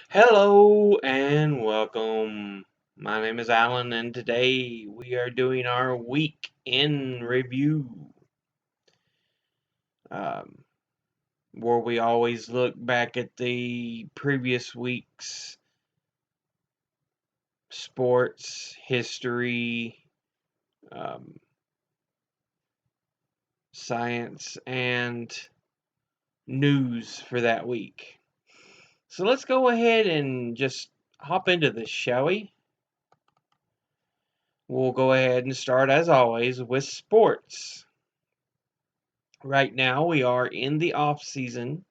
Hello and welcome. My name is Alan, and today we are doing our week in review, um, where we always look back at the previous week's sports, history, um, science, and news for that week. So let's go ahead and just hop into this, shall we? We'll go ahead and start, as always, with sports. Right now, we are in the off season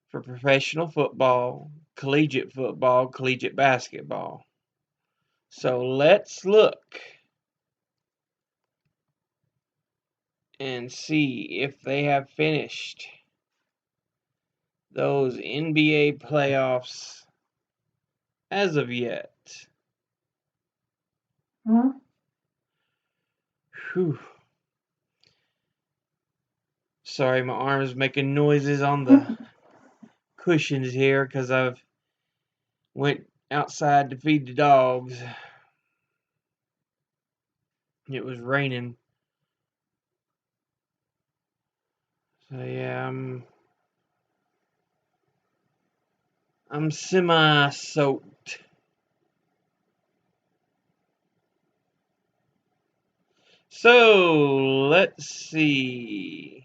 for professional football, collegiate basketball. So let's look and see if they have finished those NBA playoffs as of yet. Whew. Sorry, my arm's making noises on the cushions here because I've went outside to feed the dogs. It was raining. So yeah, I'm semi-soaked. So let's see.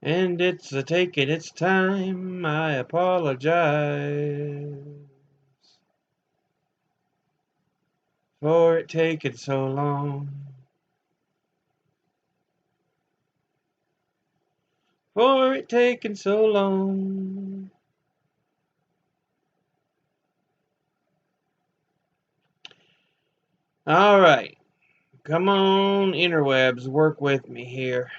And it's a taking its time. I apologize for it taking so long. For it taking so long. All right. Come on, interwebs, work with me here.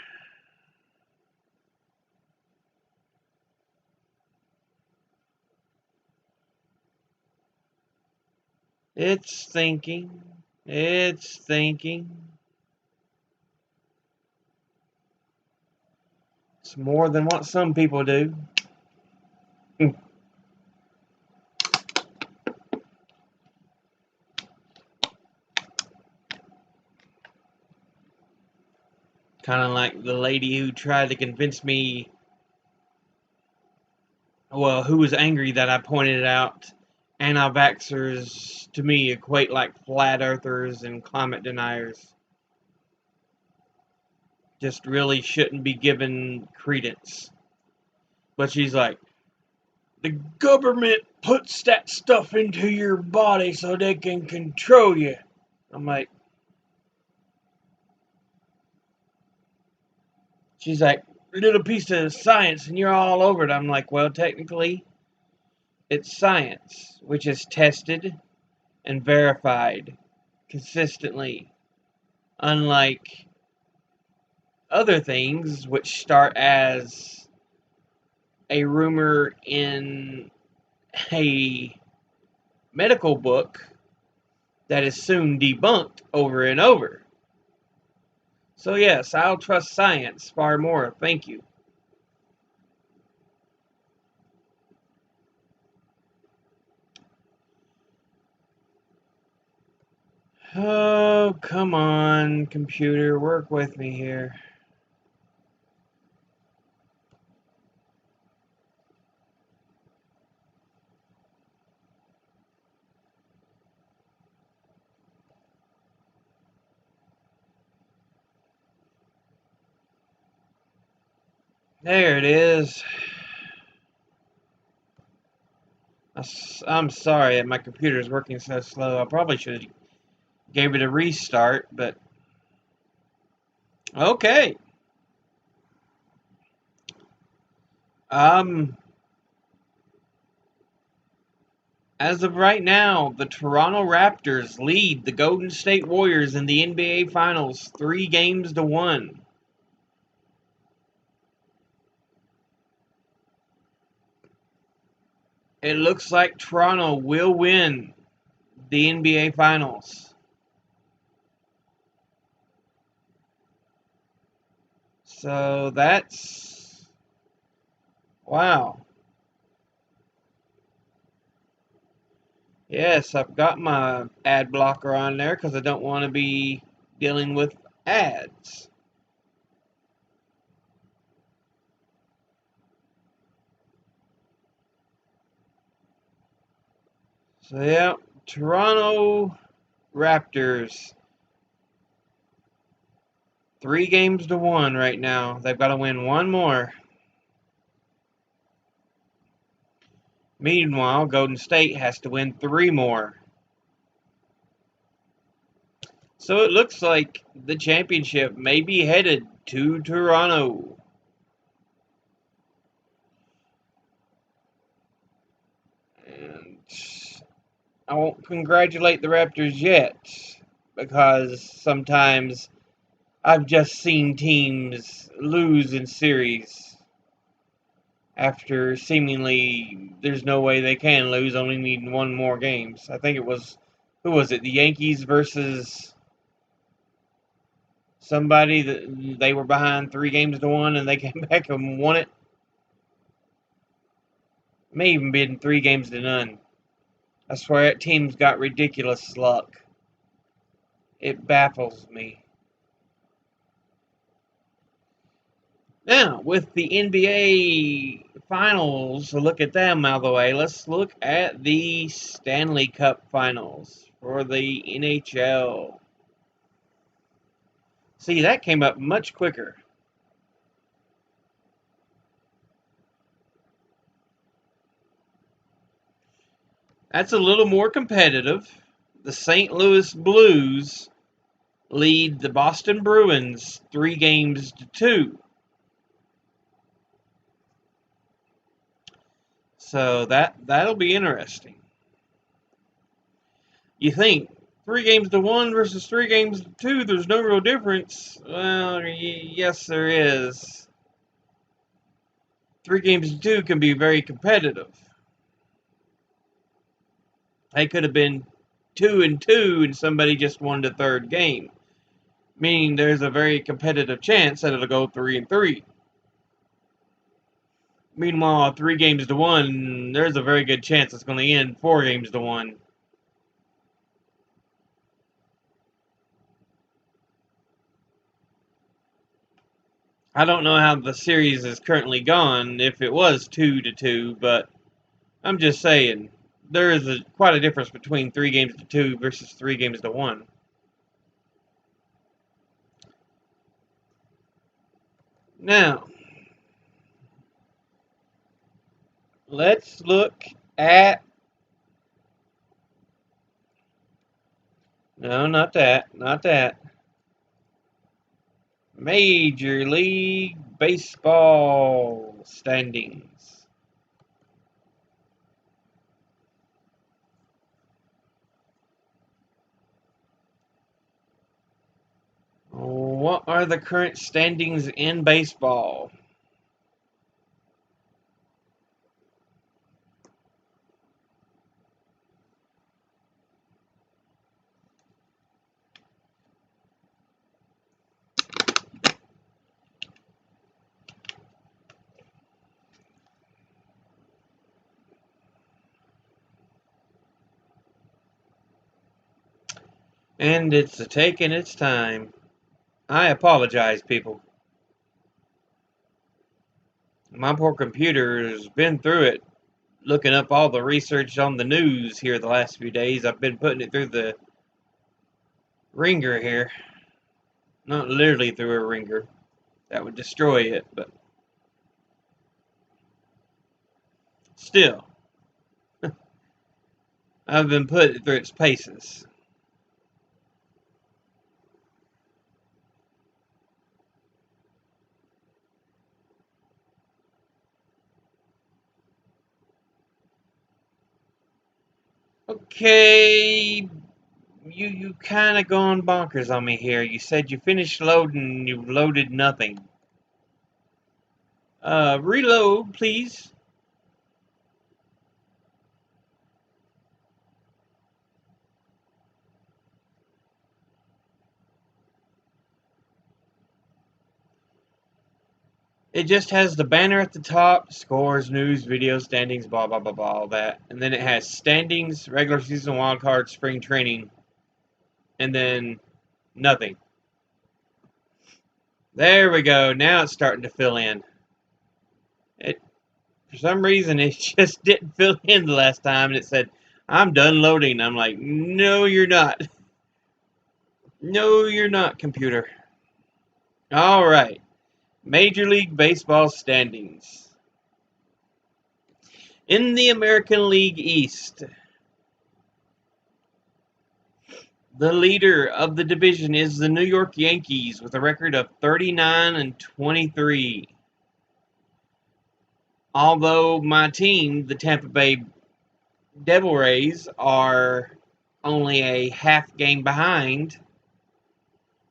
It's thinking. It's thinking. It's more than what some people do. Kind of like the lady who tried to convince me, well, who was angry that I pointed out anti-vaxxers to me equate like flat earthers and climate deniers. Just really shouldn't be given credence. But she's like, the government puts that stuff into your body so they can control you. I'm like, she's like, little piece of science and you're all over it. I'm like, well, technically, it's science, which is tested and verified consistently, unlike other things which start as a rumor in a medical book that is soon debunked over and over. So yes, I'll trust science far more, thank you. Oh, come on, computer, work with me here. There it is. I'm sorry that my computer is working so slow. I probably should have gave it a restart, but okay. Um, as of right now, the Toronto Raptors lead the Golden State Warriors in the NBA Finals 3 games to 1. it looks like Toronto will win the NBA Finals. So that's... wow. Yes, I've got my ad blocker on there because I don't want to be dealing with ads. So yeah, Toronto Raptors 3-1 right now. They've got to win one more. Meanwhile, Golden State has to win 3 more. So it looks like the championship may be headed to Toronto. And I won't congratulate the Raptors yet, because sometimes I've just seen teams lose in series after seemingly there's no way they can lose, only needing one more games. I think it was, who was it? The Yankees versus somebody that they were behind 3-1 and they came back and won it. May even been 3-0. I swear that team's got ridiculous luck. It baffles me. Now, with the NBA Finals, a look at them out of the way, let's look at the Stanley Cup Finals for the NHL. See, that came up much quicker. That's a little more competitive. The St. Louis Blues lead the Boston Bruins 3-2. So that'll be interesting. You think 3-1 versus 3-2, there's no real difference. Well, yes, there is. 3-2 can be very competitive. They could have been 2-2 and somebody just won the third game, meaning there's a very competitive chance that it'll go 3-3. Meanwhile, 3-1, there's a very good chance it's going to end 4-1. I don't know how the series is currently gone if it was 2-2, but I'm just saying there is quite a difference between 3-2 versus 3-1. Now, let's look at... no, not that. Not that. Major League Baseball standings. What are the current standings in baseball? And it's taking its time. I apologize, people. My poor computer has been through it, looking up all the research on the news here the last few days. I've been putting it through the ringer here. Not literally through a ringer. That would destroy it, but still. I've been putting it through its paces. Okay, you kind of gone bonkers on me here. You said you finished loading, you've loaded nothing. Reload, please. it just has the banner at the top, scores, news, video, standings, blah, blah, blah, blah, all that. And then it has standings, regular season, wild card, spring training, and then nothing. There we go. Now it's starting to fill in. For some reason, it just didn't fill in the last time, and it said, I'm done loading. I'm like, no, you're not. No, you're not, computer. All right. Major League Baseball standings. In the American League East, the leader of the division is the New York Yankees with a record of 39-23. Although my team, the Tampa Bay Devil Rays, are only a half game behind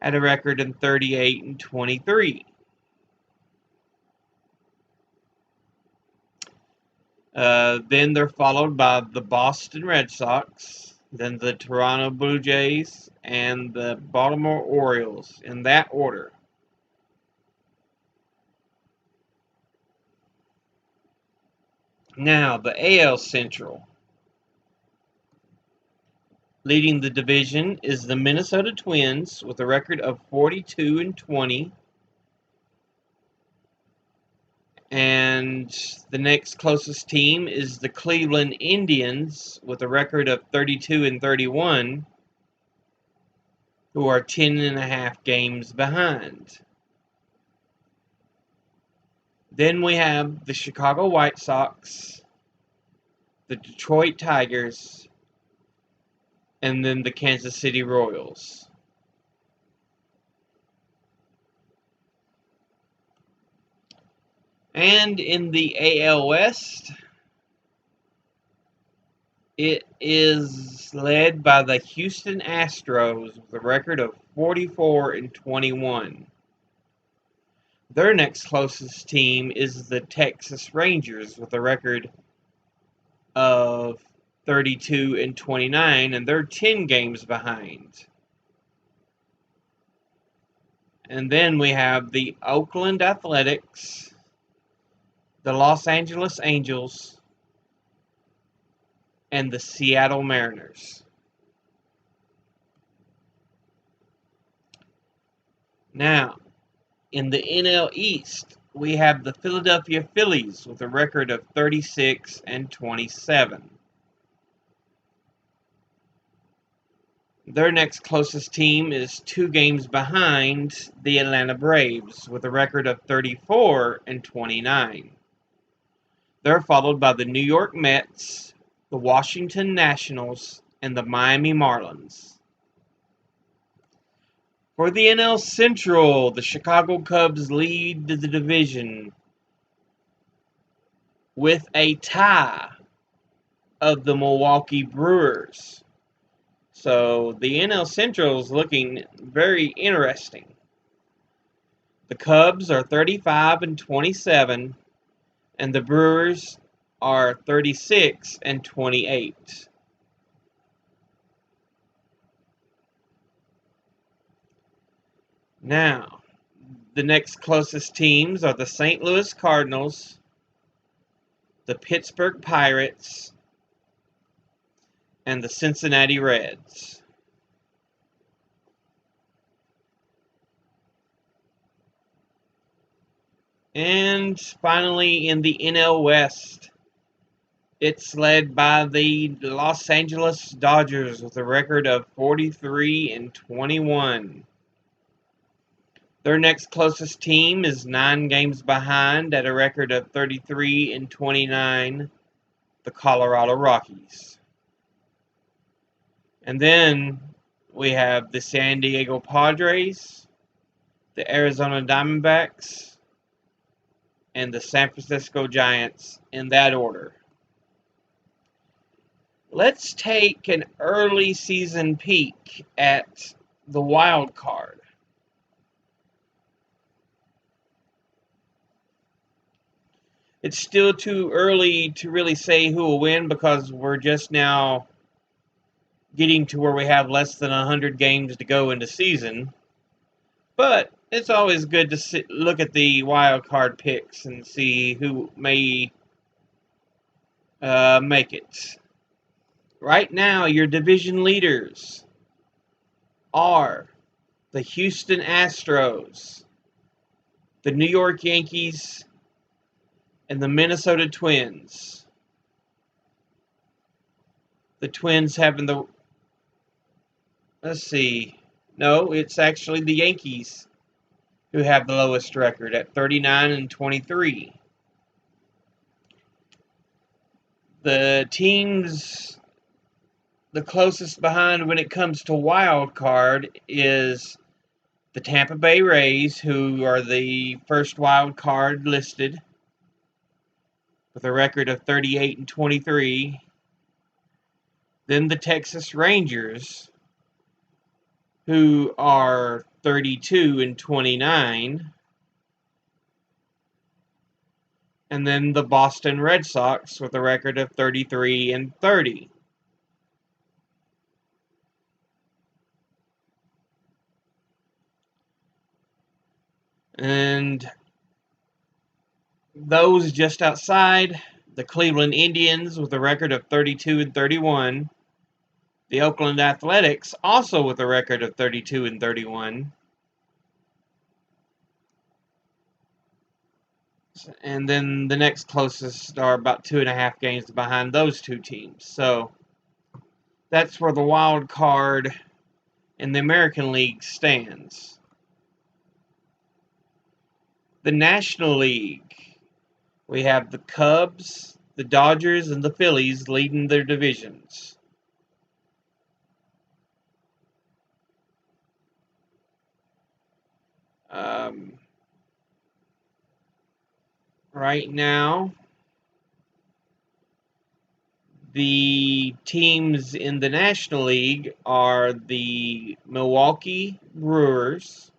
at a record of 38-23. Then they're followed by the Boston Red Sox, then the Toronto Blue Jays, and the Baltimore Orioles, in that order. Now, the AL Central. Leading the division is the Minnesota Twins with a record of 42-20. And the next closest team is the Cleveland Indians with a record of 32-31, who are 10.5 games behind. Then we have the Chicago White Sox, the Detroit Tigers, and then the Kansas City Royals. And in the AL West, it is led by the Houston Astros with a record of 44-21. Their next closest team is the Texas Rangers with a record of 32-29, and they're 10 games behind. And then we have the Oakland Athletics, the Los Angeles Angels, and the Seattle Mariners. Now, in the NL East, we have the Philadelphia Phillies with a record of 36-27. Their next closest team is 2 games behind the Atlanta Braves with a record of 34-29. They're followed by the New York Mets, the Washington Nationals, and the Miami Marlins. For the NL Central, the Chicago Cubs lead the division with a tie of the Milwaukee Brewers. So the NL Central is looking very interesting. The Cubs are 35-27, and the Brewers are 36-28. Now, the next closest teams are the St. Louis Cardinals, the Pittsburgh Pirates, and the Cincinnati Reds. And finally, in the NL West, it's led by the Los Angeles Dodgers with a record of 43-21. Their next closest team is 9 games behind at a record of 33-29, the Colorado Rockies. And then we have the San Diego Padres, the Arizona Diamondbacks, and the San Francisco Giants in that order. Let's take an early season peek at the wild card. It's still too early to really say who will win because we're just now getting to where we have less than 100 games to go in the season. But it's always good to look at the wild card picks and see who may make it. Right now, your division leaders are the Houston Astros, the New York Yankees, and the Minnesota Twins. The Twins having the... Let's see. No, it's actually the Yankees who have the lowest record at 39-23. The teams the closest behind when it comes to wild card is the Tampa Bay Rays, who are the first wild card listed with a record of 38-23. Then the Texas Rangers, who are 32-29. And then the Boston Red Sox with a record of 33-30. And those just outside, the Cleveland Indians with a record of 32-31. The Oakland Athletics also with a record of 32-31. And then the next closest are about 2.5 games behind those two teams. So that's where the wild card in the American League stands. The National League, we have the Cubs, the Dodgers, and the Phillies leading their divisions. Right now, the teams in the National League are the Milwaukee Brewers,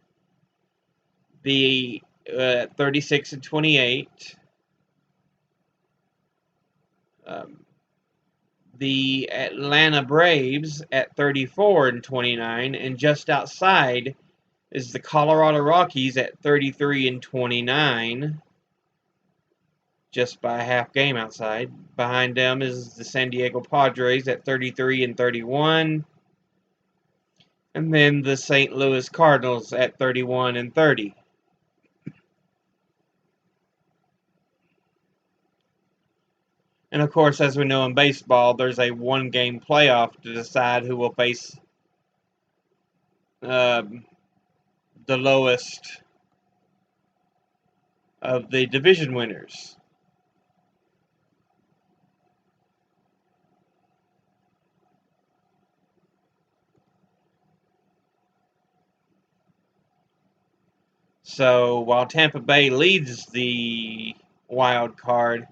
the 36-28. The Atlanta Braves at 34-29, and just outside is the Colorado Rockies at 33-29, just by a half game outside. Behind them is the San Diego Padres at 33-31, and then the St. Louis Cardinals at 31-30. And of course, as we know in baseball, there's a one-game playoff to decide who will face the lowest of the division winners. So while Tampa Bay leads the wild card,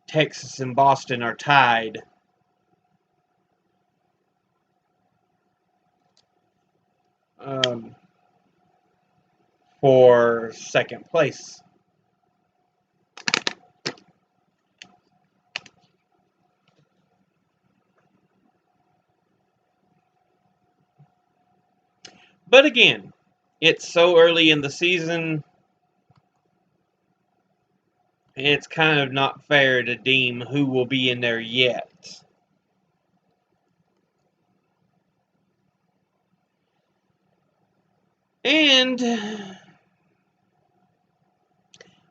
Texas and Boston are tied. For second place. But again, it's so early in the season, it's kind of not fair to deem who will be in there yet. And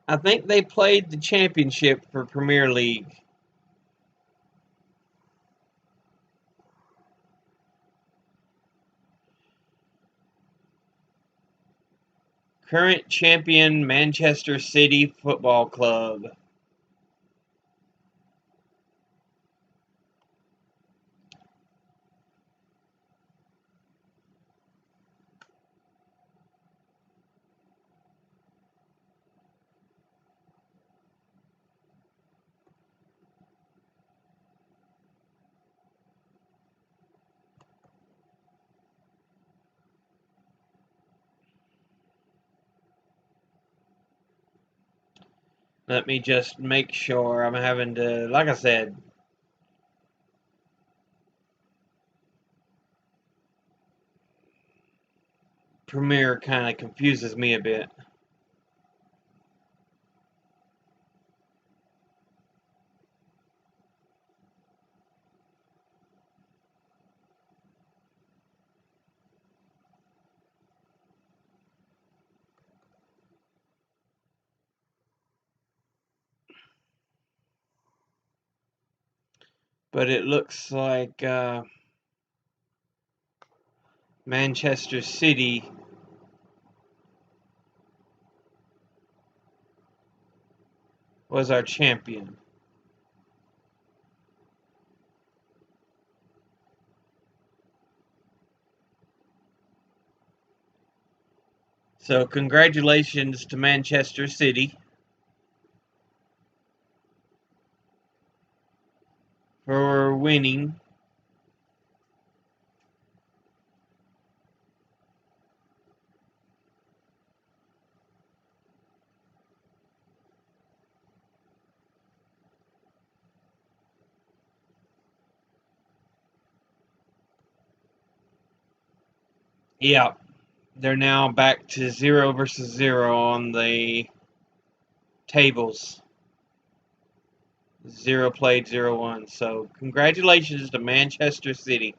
I think they played the championship for Premier League. Current champion Manchester City Football Club. Let me just make sure. I'm having to, like I said, Premiere kind of confuses me a bit. But it looks like Manchester City was our champion. So congratulations to Manchester City for winning. Yeah, they're now back to 0 versus 0 on the tables. 0 played, 0 won. So congratulations to Manchester City.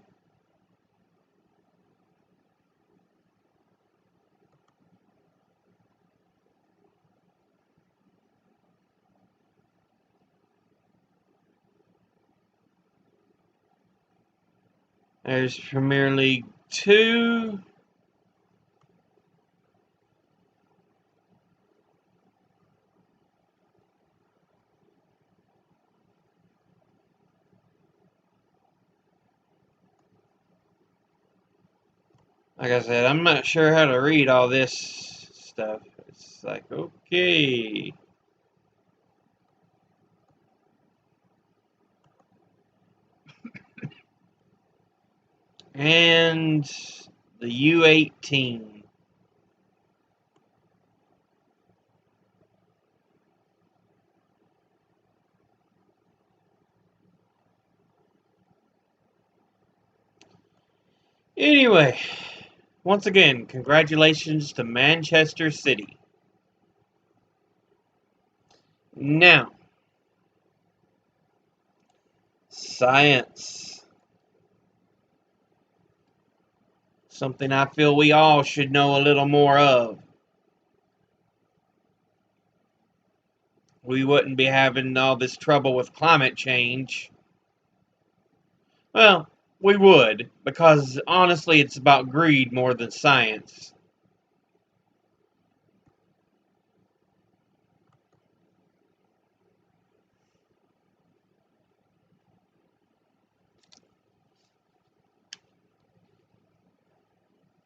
There's Premier League 2. Like I said, I'm not sure how to read all this stuff. It's like, okay. And the U18. Anyway, once again, congratulations to Manchester City. Now, science. Something I feel we all should know a little more of. We wouldn't be having all this trouble with climate change. Well, we would, because honestly, it's about greed more than science.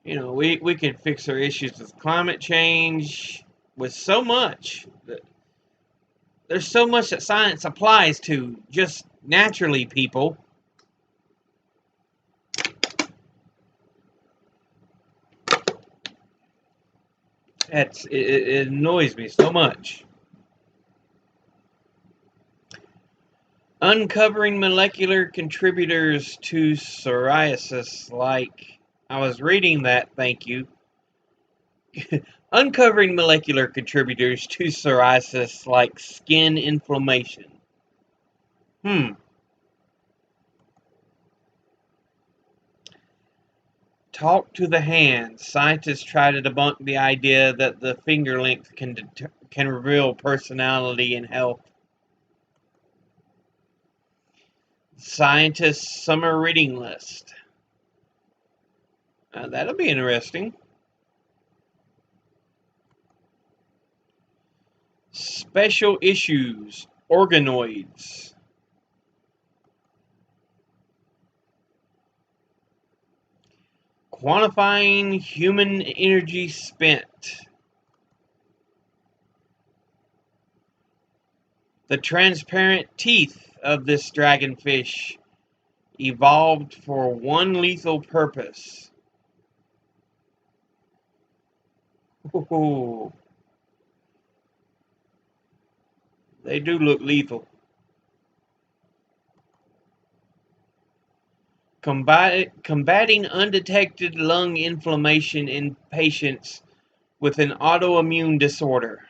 You know, we can fix our issues with climate change with so much. There's so much that science applies to just naturally, people. It annoys me so much. Uncovering molecular contributors to psoriasis, like I was reading that, thank you. Uncovering molecular contributors to psoriasis like skin inflammation. Talk to the hand. Scientists try to debunk the idea that the finger length can reveal personality and health. Scientists' summer reading list. That'll be interesting. Special issues. Organoids. Quantifying human energy spent. The transparent teeth of this dragonfish evolved for one lethal purpose. Ooh, they do look lethal. combating undetected lung inflammation in patients with an autoimmune disorder.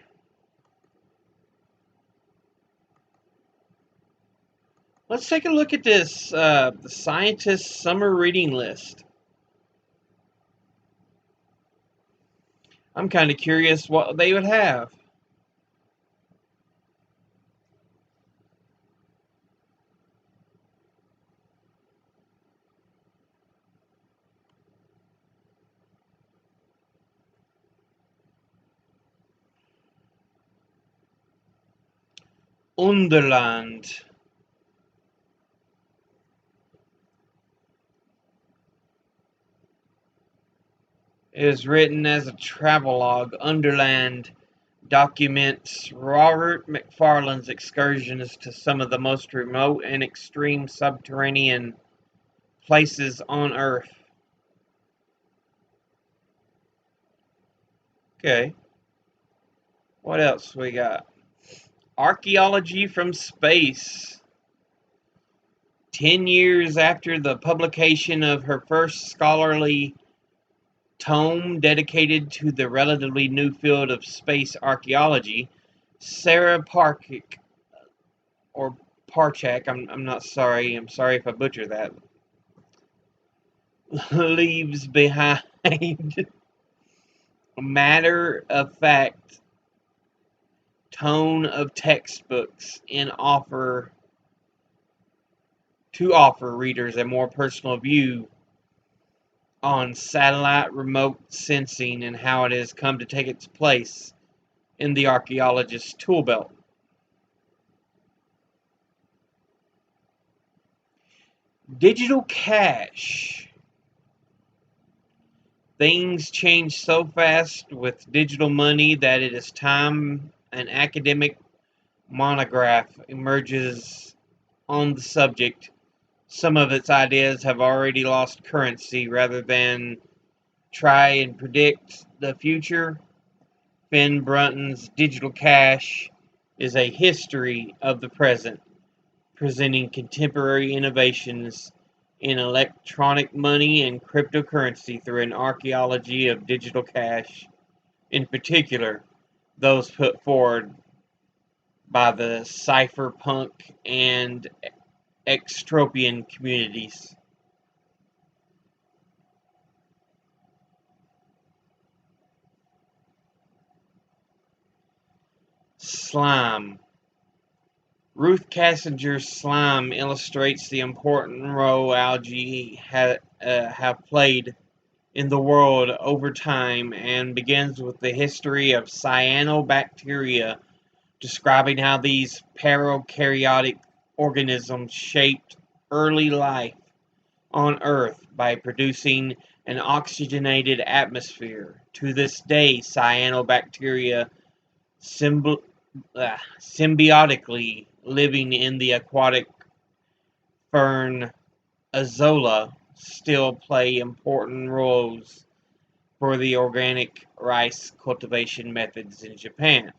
Let's take a look at this, the scientist's summer reading list. I'm kind of curious what they would have. Underland. It is written as a travelogue. Underland documents Robert Macfarlane's excursions to some of the most remote and extreme subterranean places on Earth. Okay. What else we got? Archaeology from Space. 10 years after the publication of her first scholarly tome dedicated to the relatively new field of space archaeology, Sarah Parchak, or Parchak, I'm sorry if I butcher that, leaves behind a matter-of-fact tone of textbooks to offer readers a more personal view on satellite remote sensing and how it has come to take its place in the archaeologist's tool belt. Digital cash. Things change so fast with digital money that it is time an academic monograph emerges on the subject. Some of its ideas have already lost currency. Rather than try and predict the future, Finn Brunton's Digital Cash is a history of the present, presenting contemporary innovations in electronic money and cryptocurrency through an archaeology of digital cash, in particular those put forward by the cypherpunk and extropian communities. Slime. Ruth Kassinger's Slime illustrates the important role algae have played in the world over time and begins with the history of cyanobacteria, describing how these prokaryotic organisms shaped early life on Earth by producing an oxygenated atmosphere. To this day, cyanobacteria symbiotically living in the aquatic fern Azolla still play important roles for the organic rice cultivation methods in Japan.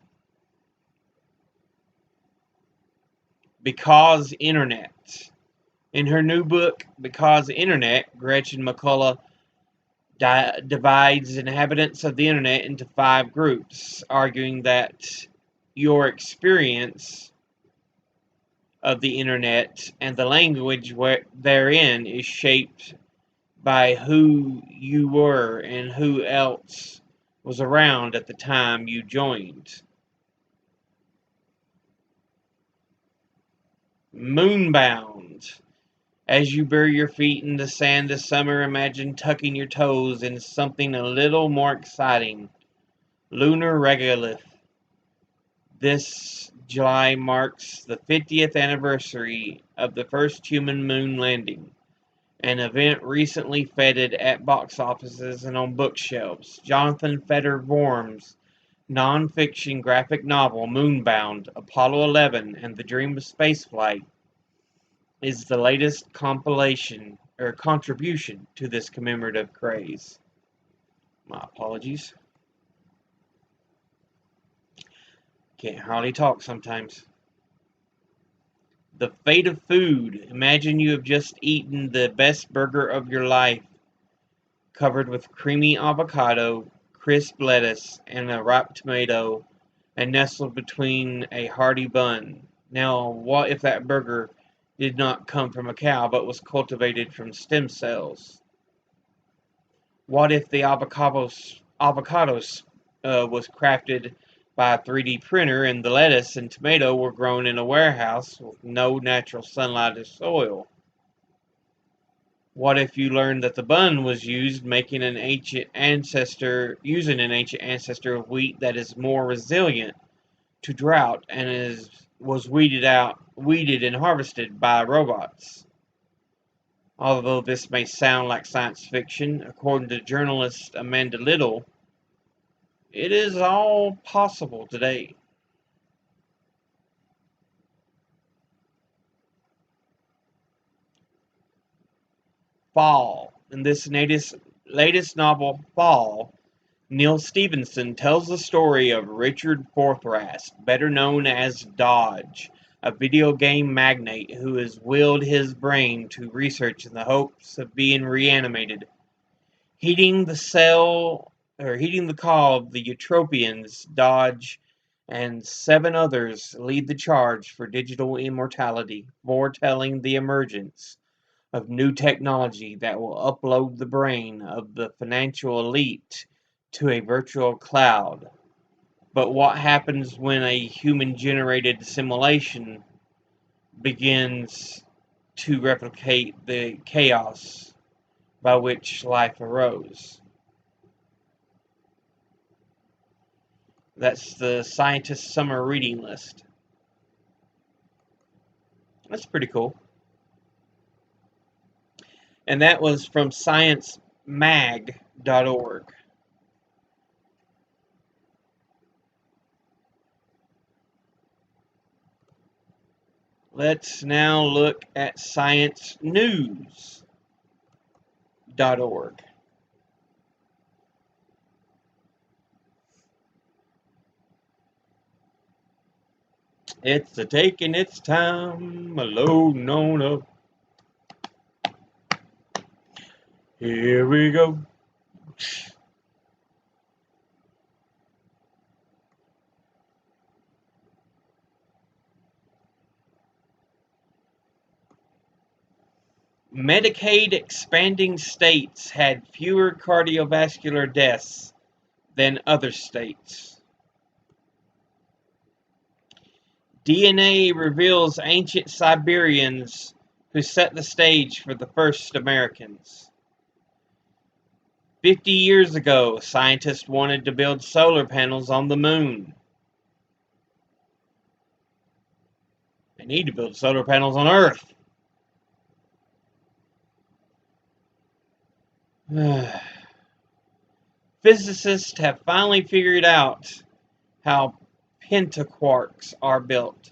Because Internet. In her new book, Because Internet, Gretchen McCulloch divides inhabitants of the Internet into 5 groups, arguing that your experience of the Internet and the language therein is shaped by who you were and who else was around at the time you joined. Moonbound. As you bury your feet in the sand this summer, imagine tucking your toes in something a little more exciting. Lunar Regolith. This July marks the 50th anniversary of the first human moon landing, an event recently feted at box offices and on bookshelves. Jonathan Feder-Worm's non-fiction graphic novel Moonbound, Apollo 11 and the Dream of Spaceflight is the latest compilation or contribution to this commemorative craze. My apologies. Can't hardly talk sometimes. The fate of food. Imagine you have just eaten the best burger of your life, covered with creamy avocado, crisp lettuce, and a ripe tomato, and nestled between a hearty bun. Now, what if that burger did not come from a cow but was cultivated from stem cells? What if the avocados was crafted by a 3D printer and the lettuce and tomato were grown in a warehouse with no natural sunlight or soil? What if you learned that the bun was used using an ancient ancestor of wheat that is more resilient to drought and was weeded and harvested by robots? Although this may sound like science fiction, according to journalist Amanda Little, it is all possible today. Fall. In this latest novel, Fall, Neal Stephenson tells the story of Richard Forthrast, better known as Dodge, a video game magnate who has willed his brain to research in the hopes of being reanimated. Heeding the call of the Utopians, Dodge and 7 others lead the charge for digital immortality, foretelling the emergence of new technology that will upload the brain of the financial elite to a virtual cloud. But what happens when a human-generated simulation begins to replicate the chaos by which life arose? That's the scientist summer reading list. That's pretty cool. And that was from sciencemag.org. Let's now look at sciencenews.org. It's a taking its time, loading on up. Here we go. Medicaid expanding states had fewer cardiovascular deaths than other states. DNA reveals ancient Siberians who set the stage for the first Americans. 50 years ago, scientists wanted to build solar panels on the moon. They need to build solar panels on Earth. Physicists have finally figured out how pentaquarks are built.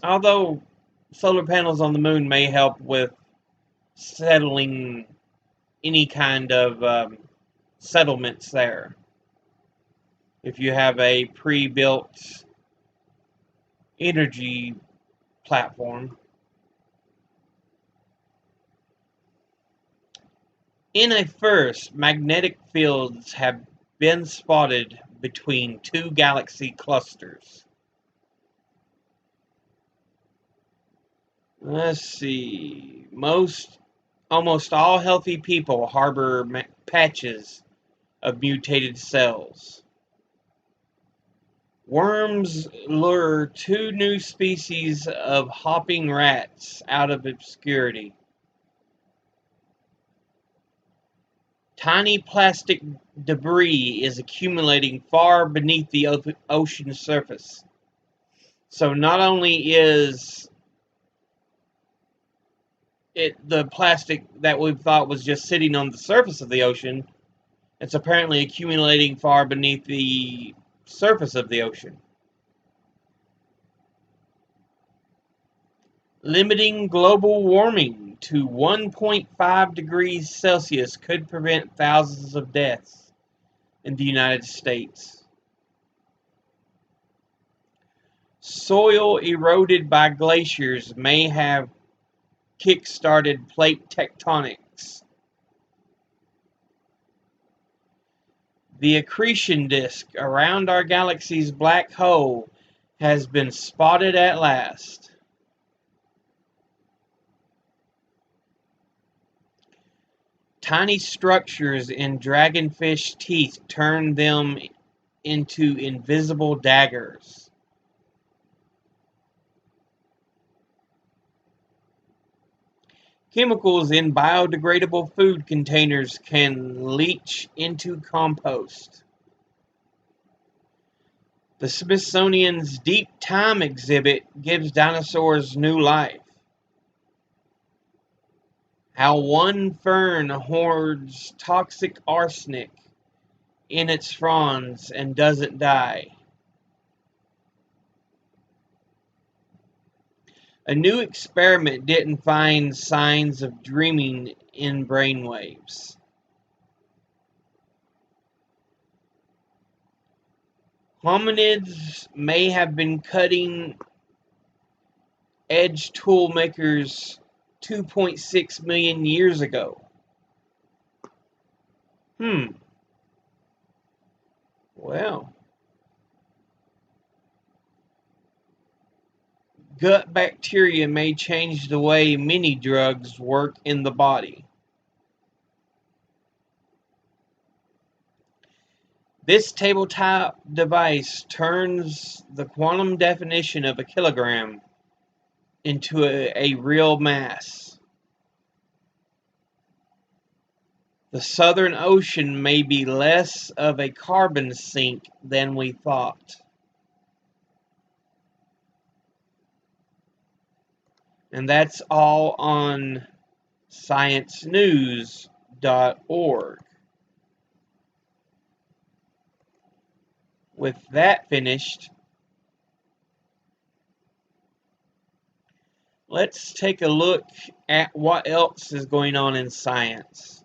Although solar panels on the moon may help with settling any kind of settlements there. If you have a pre-built energy platform. In a first, magnetic fields have been spotted between 2 galaxy clusters. Let's see. Almost all healthy people harbor patches of mutated cells. Worms lure 2 new species of hopping rats out of obscurity. Tiny plastic debris is accumulating far beneath the ocean surface. So not only is it the plastic that we thought was just sitting on the surface of the ocean, it's apparently accumulating far beneath the surface of the ocean. Limiting global warming to 1.5 degrees Celsius could prevent thousands of deaths in the United States. Soil eroded by glaciers may have kick-started plate tectonics. The accretion disk around our galaxy's black hole has been spotted at last. Tiny structures in dragonfish teeth turn them into invisible daggers. Chemicals in biodegradable food containers can leach into compost. The Smithsonian's Deep Time exhibit gives dinosaurs new life. How one fern hoards toxic arsenic in its fronds and doesn't die. A new experiment didn't find signs of dreaming in brainwaves. Hominids may have been cutting edge tool makers 2.6 million years ago. Well, gut bacteria may change the way many drugs work in the body. This tabletop device turns the quantum definition of a kilogram into a real mass. The Southern Ocean may be less of a carbon sink than we thought. And that's all on sciencenews.org. With that finished, let's take a look at what else is going on in science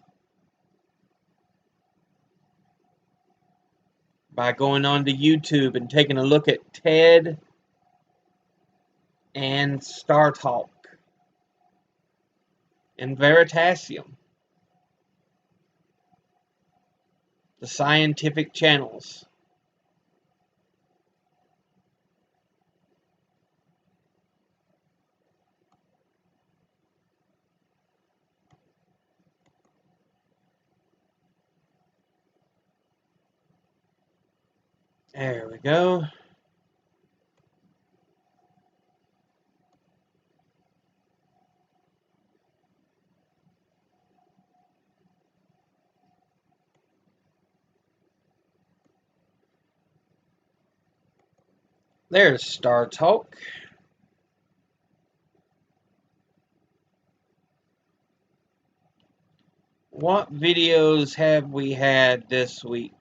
by going on to YouTube and taking a look at TED and Star Talk and Veritasium, the scientific channels. There we go. There's Star Talk. What videos have we had this week?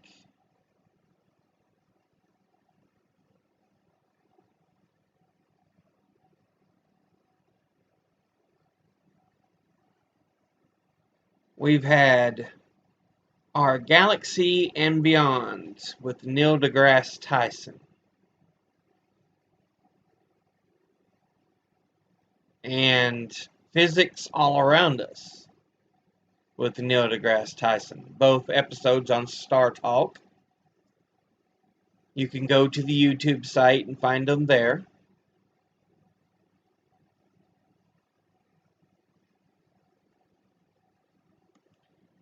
We've had Our Galaxy and Beyond with Neil deGrasse Tyson. And Physics All Around Us with Neil deGrasse Tyson. Both episodes on Star Talk. You can go to the YouTube site and find them there.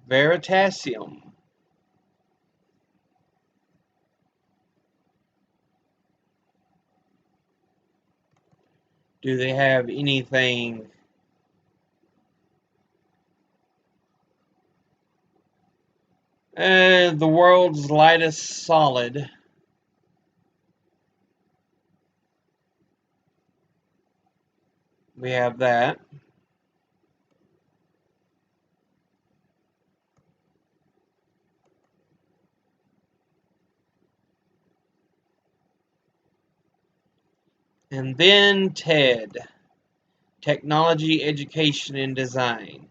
Veritasium. Do they have anything the world's lightest solid? We have that. And then TED, Technology, Education, and Design.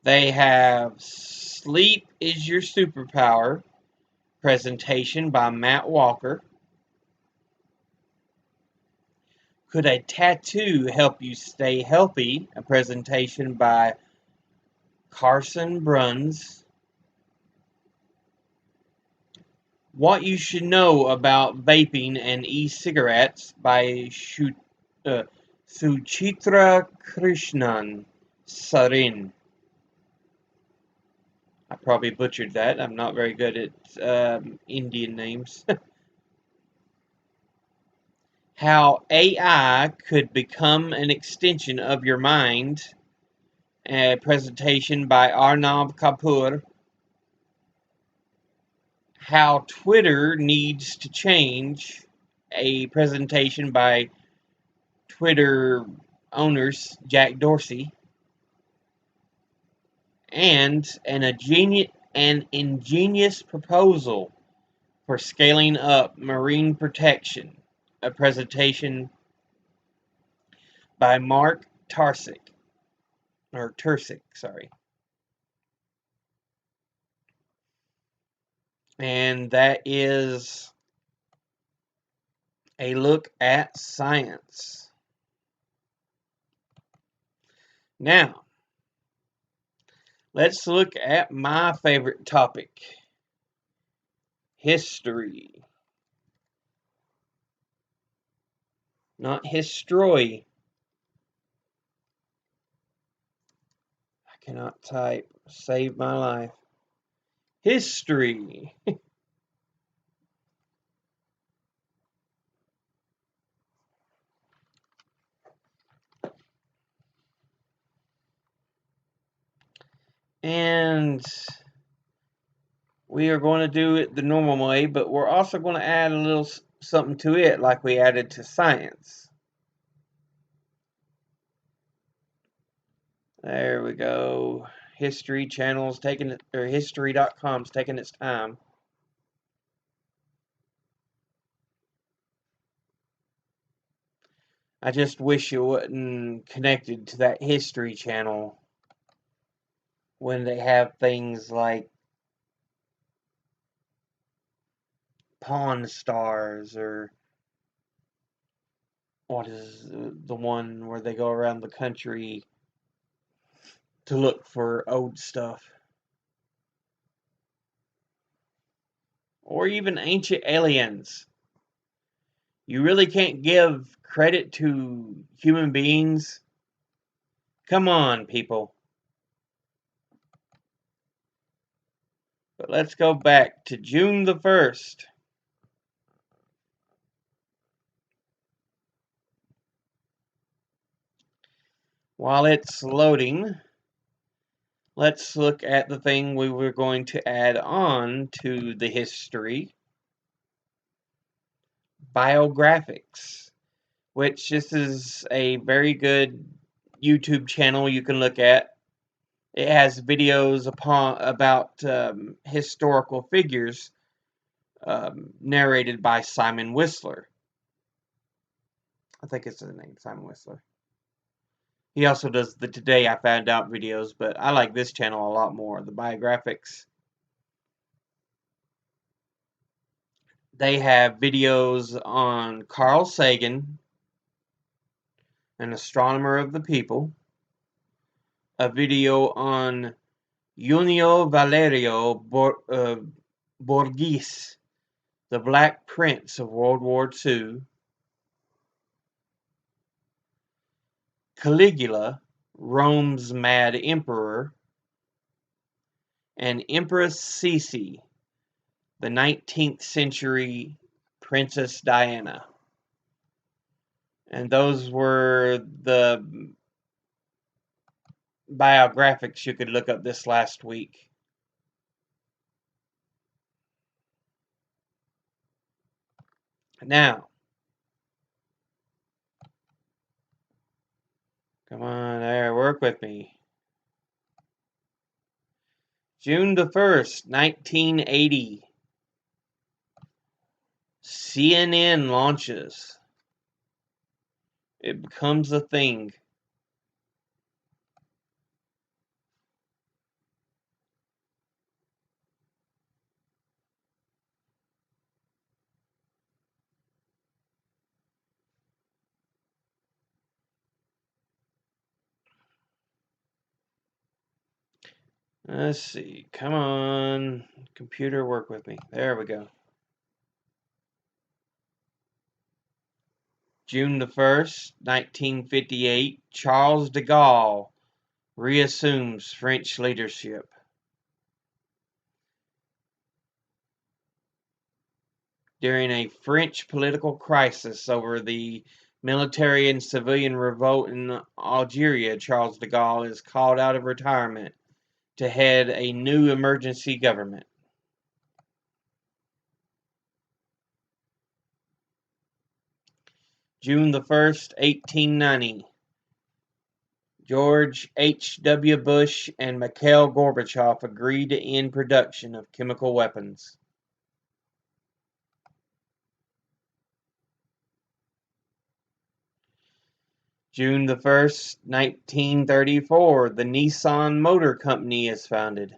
They have Sleep is Your Superpower, presentation by Matt Walker. Could a tattoo help you stay healthy? A presentation by Carson Bruns. What you should know about vaping and e-cigarettes by Suchitra Krishnan Sarin. I probably butchered that. I'm not very good at Indian names. How AI could become an extension of your mind. A presentation by Arnab Kapoor. How Twitter needs to change. A presentation by Twitter owners Jack Dorsey. And an ingenious proposal for scaling up marine protection. A presentation by Mark Tarsick. Sorry. And that is a look at science. Now, let's look at my favorite topic, history. Not history. I cannot type. Save my life. History. And we are going to do it the normal way, but we're also going to add a little something to it like we added to science. There we go. History channel's taking it, or history.com's taking its time. I just wish it wasn't connected to that history channel when they have things like Pawn Stars, or what is the one where they go around the country to look for old stuff. Or even Ancient Aliens. You really can't give credit to human beings. Come on, people. But let's go back to June the 1st. While it's loading, let's look at the thing we were going to add on to the history. Biographics, which this is a very good YouTube channel you can look at. It has videos about historical figures narrated by Simon Whistler. I think it's his name, Simon Whistler. He also does the Today I Found Out videos, but I like this channel a lot more, the Biographics. They have videos on Carl Sagan, an astronomer of the people, a video on Junio Valerio Borghese, the Black Prince of World War II, Caligula, Rome's Mad Emperor, and Empress Sisi, the 19th century Princess Diana. And those were the biographics you could look up this last week. Now, come on there, work with me. June the 1st, 1980. CNN launches. It becomes a thing. Let's see. Come on. Computer, work with me. There we go. June the 1st, 1958, Charles de Gaulle reassumes French leadership. During a French political crisis over the military and civilian revolt in Algeria, Charles de Gaulle is called out of retirement to head a new emergency government. June the 1st, 1890, George H. W. Bush and Mikhail Gorbachev agreed to end production of chemical weapons. June the 1st, 1934, the Nissan Motor Company is founded.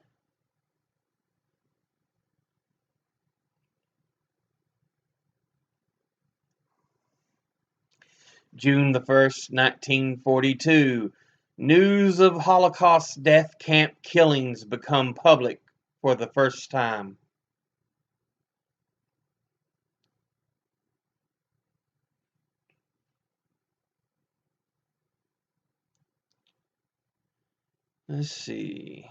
June the 1st, 1942, news of Holocaust death camp killings become public for the first time. Let's see.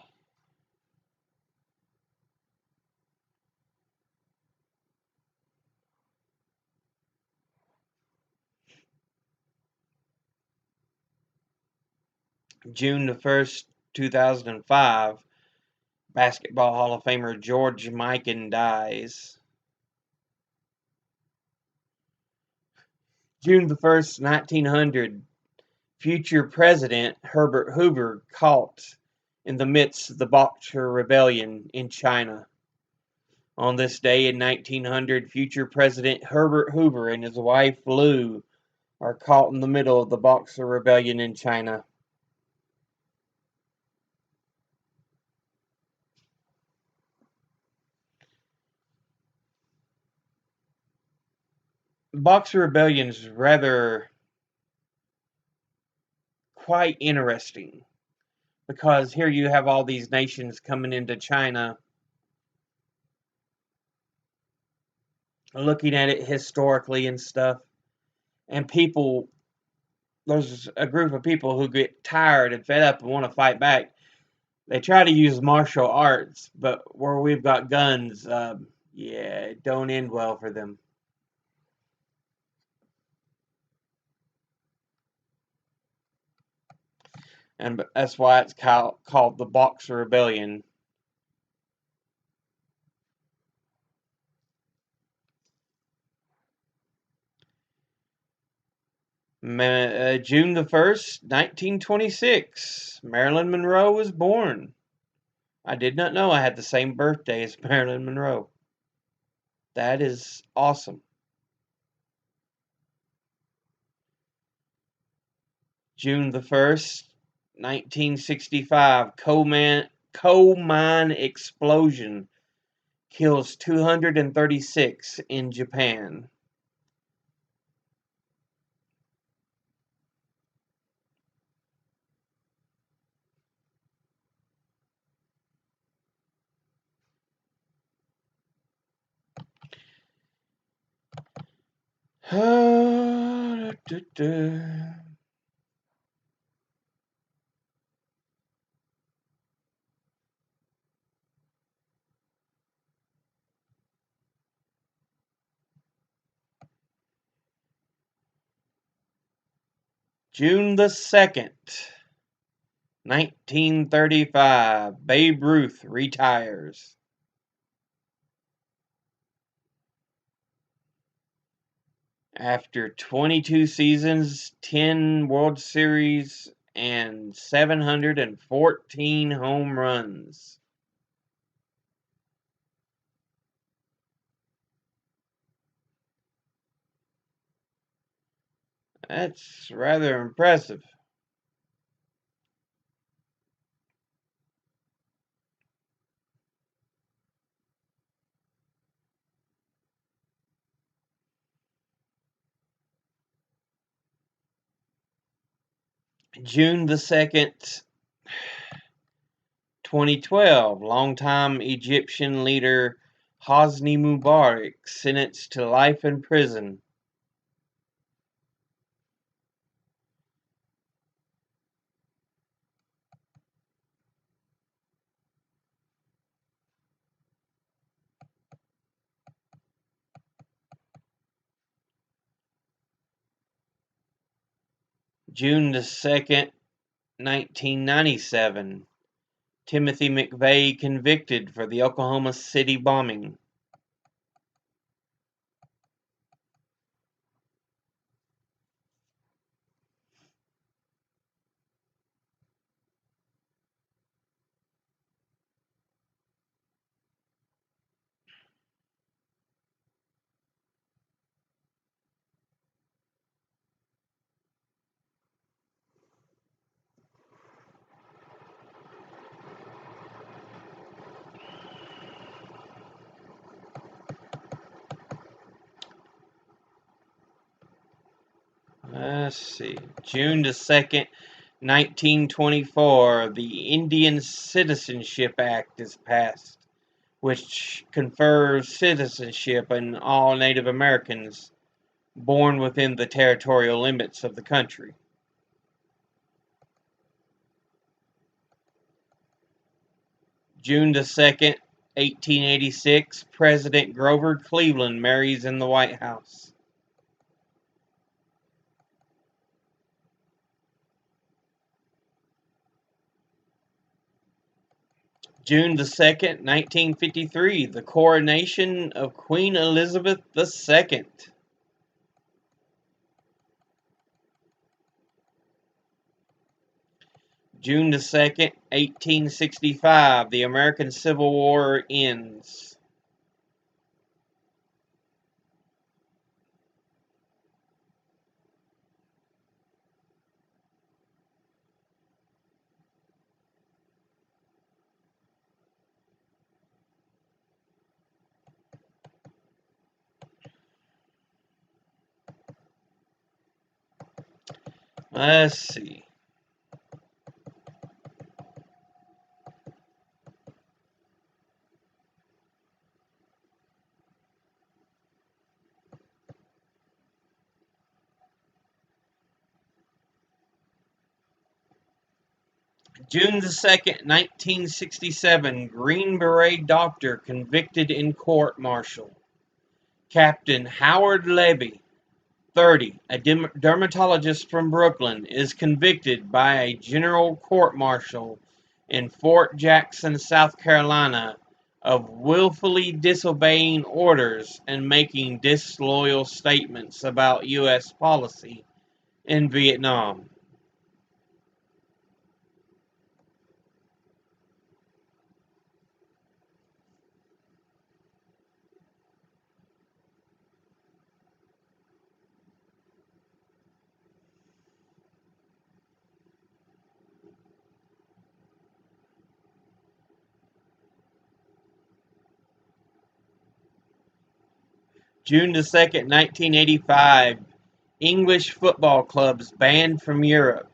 June the 1st, 2005, Basketball Hall of Famer George Mikan dies. June the 1st, 1900, future President Herbert Hoover caught in the midst of the Boxer Rebellion in China. On this day in 1900, future President Herbert Hoover and his wife Lou are caught in the middle of the Boxer Rebellion in China. Boxer Rebellion is rather quite interesting because here you have all these nations coming into China, looking at it historically and stuff, and people, there's a group of people who get tired and fed up and want to fight back. They try to use martial arts, but where we've got guns, yeah, it don't end well for them. And that's why it's called the Boxer Rebellion. June the 1st, 1926, Marilyn Monroe was born. I did not know I had the same birthday as Marilyn Monroe. That is awesome. June the 1st, 1965, coal mine explosion kills 236 in Japan. June the 2nd, 1935, Babe Ruth retires. After 22 seasons, 10 World Series, and 714 home runs. That's rather impressive. June the 2nd, 2012, longtime Egyptian leader Hosni Mubarak sentenced to life in prison. June the 2nd, 1997, Timothy McVeigh convicted for the Oklahoma City bombing. Let's see. June the 2nd, 1924, the Indian Citizenship Act is passed, which confers citizenship on all Native Americans born within the territorial limits of the country. June the 2nd, 1886, President Grover Cleveland marries in the White House. June the 2nd, 1953, the coronation of Queen Elizabeth II. June the 2nd, 1865, the American Civil War ends. Let's see. June the 2nd, 1967, Green Beret doctor convicted in court-martial. Captain Howard Levy, 30, a dermatologist from Brooklyn, is convicted by a general court-martial in Fort Jackson, South Carolina, of willfully disobeying orders and making disloyal statements about U.S. policy in Vietnam. June the 2nd, 1985, English football clubs banned from Europe.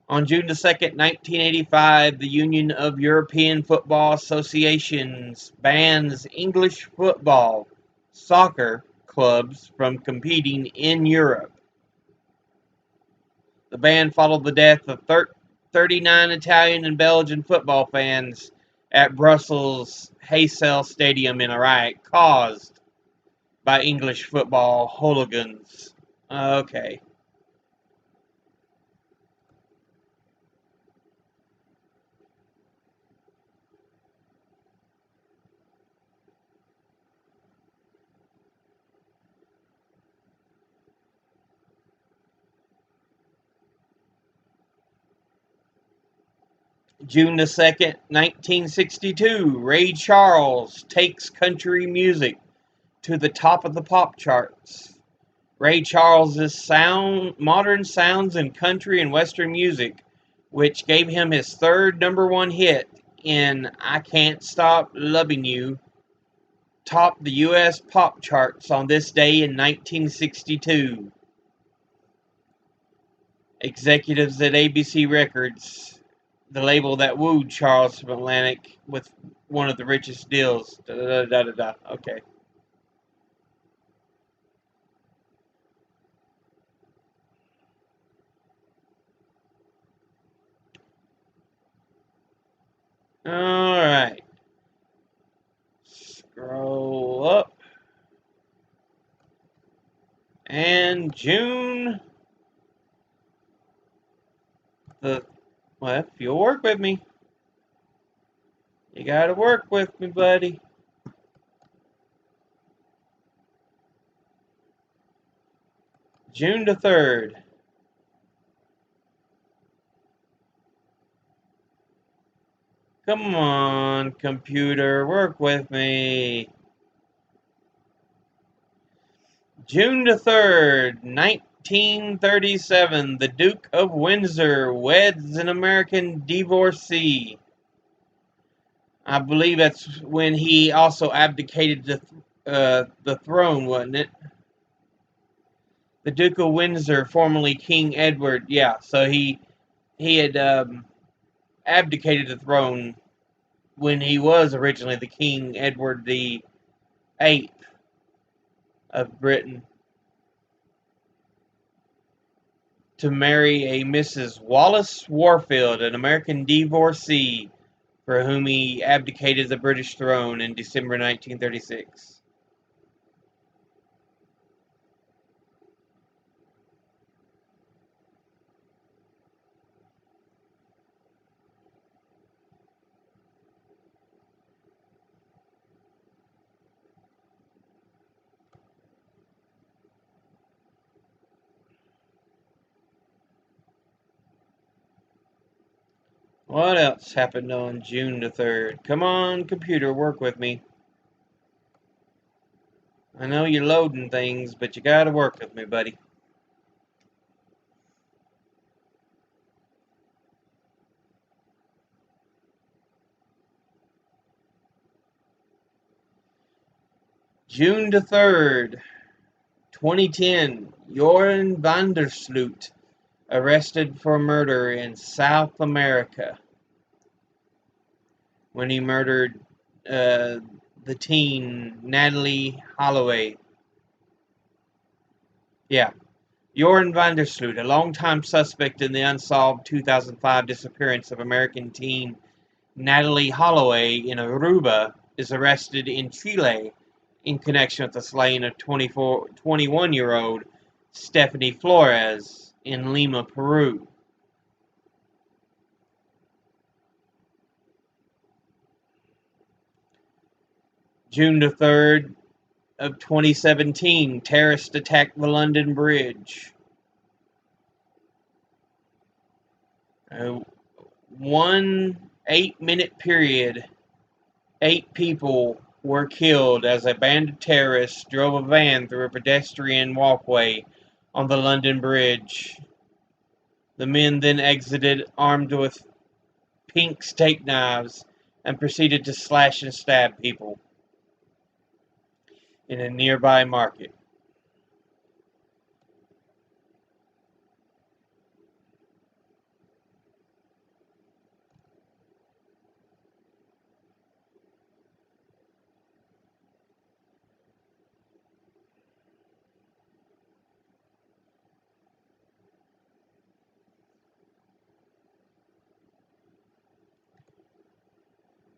On June the 2nd, 1985, the Union of European Football Associations bans English football, soccer clubs from competing in Europe. The ban followed the death of 39 Italian and Belgian football fans at Brussels' Heysel Stadium in Iraq, caused by English football hooligans. Okay. June the 2nd, 1962, Ray Charles takes country music to the top of the pop charts. Ray Charles's modern sounds in country and western music, which gave him his third #1 hit in I Can't Stop Loving You, topped the U.S. pop charts on this day in 1962. Executives at ABC Records the label that wooed Charles from Atlantic with one of the richest deals. Da, da, da, da, da. Okay. Alright. Scroll up. And June the... Well, if you'll work with me. You gotta work with me, buddy. June the 3rd. Come on, computer, work with me. June the 3rd, 1937, the Duke of Windsor weds an American divorcee. I believe that's when he also abdicated the throne, wasn't it? The Duke of Windsor, formerly King Edward, yeah. So he had abdicated the throne when he was originally the King Edward the Eighth of Britain, to marry a Mrs. Wallace Warfield, an American divorcee, for whom he abdicated the British throne in December 1936. What else happened on June the 3rd? Come on, computer, work with me. I know you're loading things, but you gotta work with me, buddy. June the 3rd, 2010, Joran van der Sloot arrested for murder in South America when he murdered the teen Natalie Holloway. Yeah. Joran van der Sloot, a longtime suspect in the unsolved 2005 disappearance of American teen Natalie Holloway in Aruba, is arrested in Chile in connection with the slaying of 21-year-old Stephanie Flores in Lima, Peru. June the 3rd of 2017, terrorists attacked the London Bridge. 1 8-minute period, 8 people were killed as a band of terrorists drove a van through a pedestrian walkway on the London Bridge. The men then exited armed with pink steak knives and proceeded to slash and stab people in a nearby market.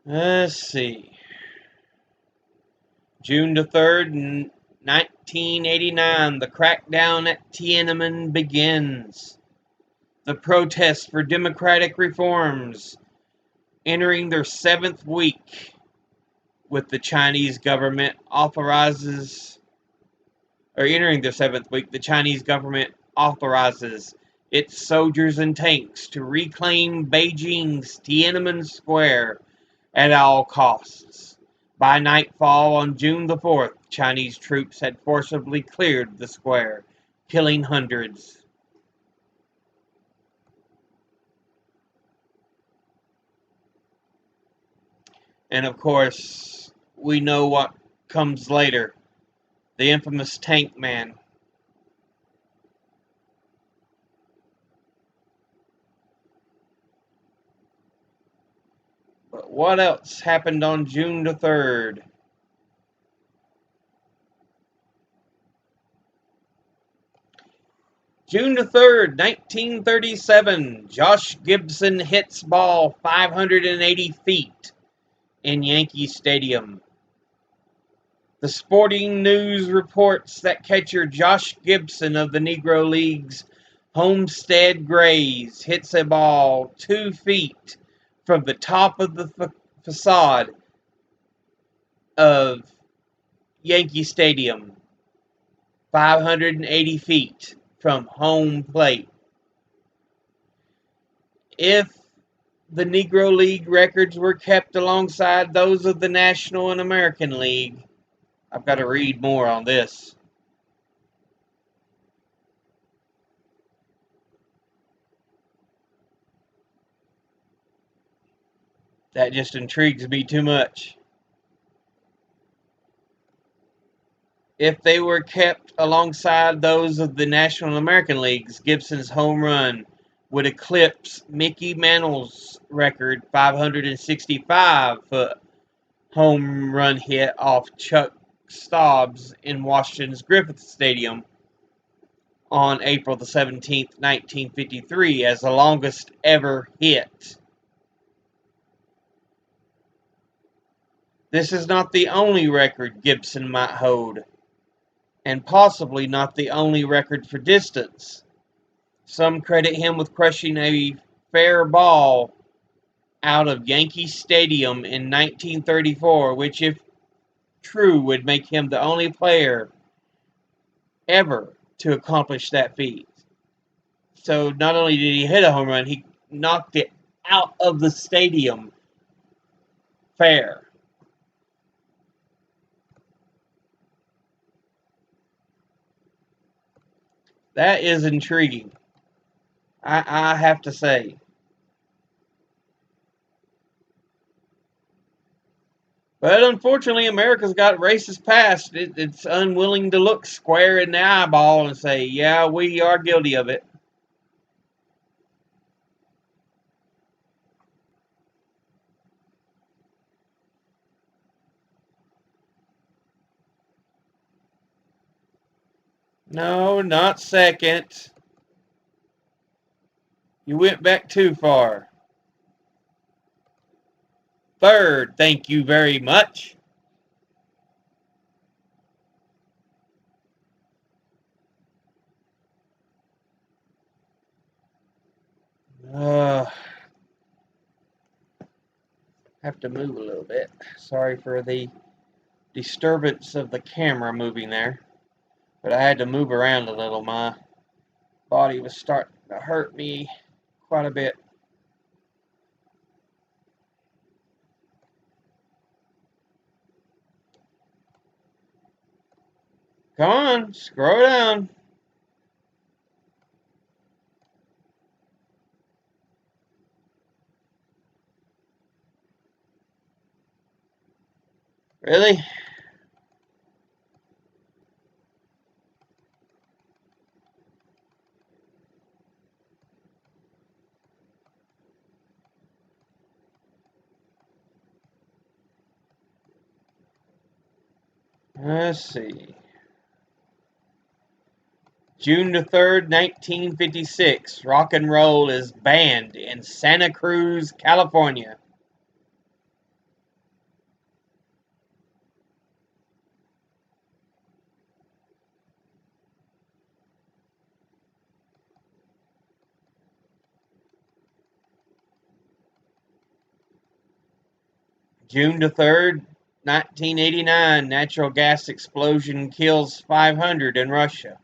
Let's see. June the 3rd, 1989, the crackdown at Tiananmen begins. The protests for democratic reforms entering their 7th week, with the Chinese government entering their 7th week, the Chinese government authorizes its soldiers and tanks to reclaim Beijing's Tiananmen Square at all costs. By nightfall on June the 4th, Chinese troops had forcibly cleared the square, killing hundreds. And of course, we know what comes later. The infamous Tank Man. But what else happened on June the 3rd? June the 3rd, 1937, Josh Gibson hits ball 580 feet in Yankee Stadium. The Sporting News reports that catcher Josh Gibson of the Negro League's Homestead Grays hits a ball 2 feet from the top of the facade of Yankee Stadium, 580 feet from home plate. If the Negro League records were kept alongside those of the National and American League, I've got to read more on this. That just intrigues me too much. If they were kept alongside those of the National and American Leagues, Gibson's home run would eclipse Mickey Mantle's record 565-foot home run hit off Chuck Stobbs in Washington's Griffith Stadium on April the 17th, 1953, as the longest ever hit. This is not the only record Gibson might hold, and possibly not the only record for distance. Some credit him with crushing a fair ball out of Yankee Stadium in 1934, which, if true, would make him the only player ever to accomplish that feat. So not only did he hit a home run, he knocked it out of the stadium fair. That is intriguing, I have to say. But unfortunately, America's got racist past. It's unwilling to look square in the eyeball and say, yeah, we are guilty of it. No, not second. You went back too far. Third, thank you very much. Have to move a little bit. Sorry for the disturbance of the camera moving there. But I had to move around a little. My body was starting to hurt me quite a bit. Come on, scroll down. Really? Let's see. June the 3rd, 1956. Rock and roll is banned in Santa Cruz, California. June the 3rd, 1989. Natural gas explosion kills 500 in Russia.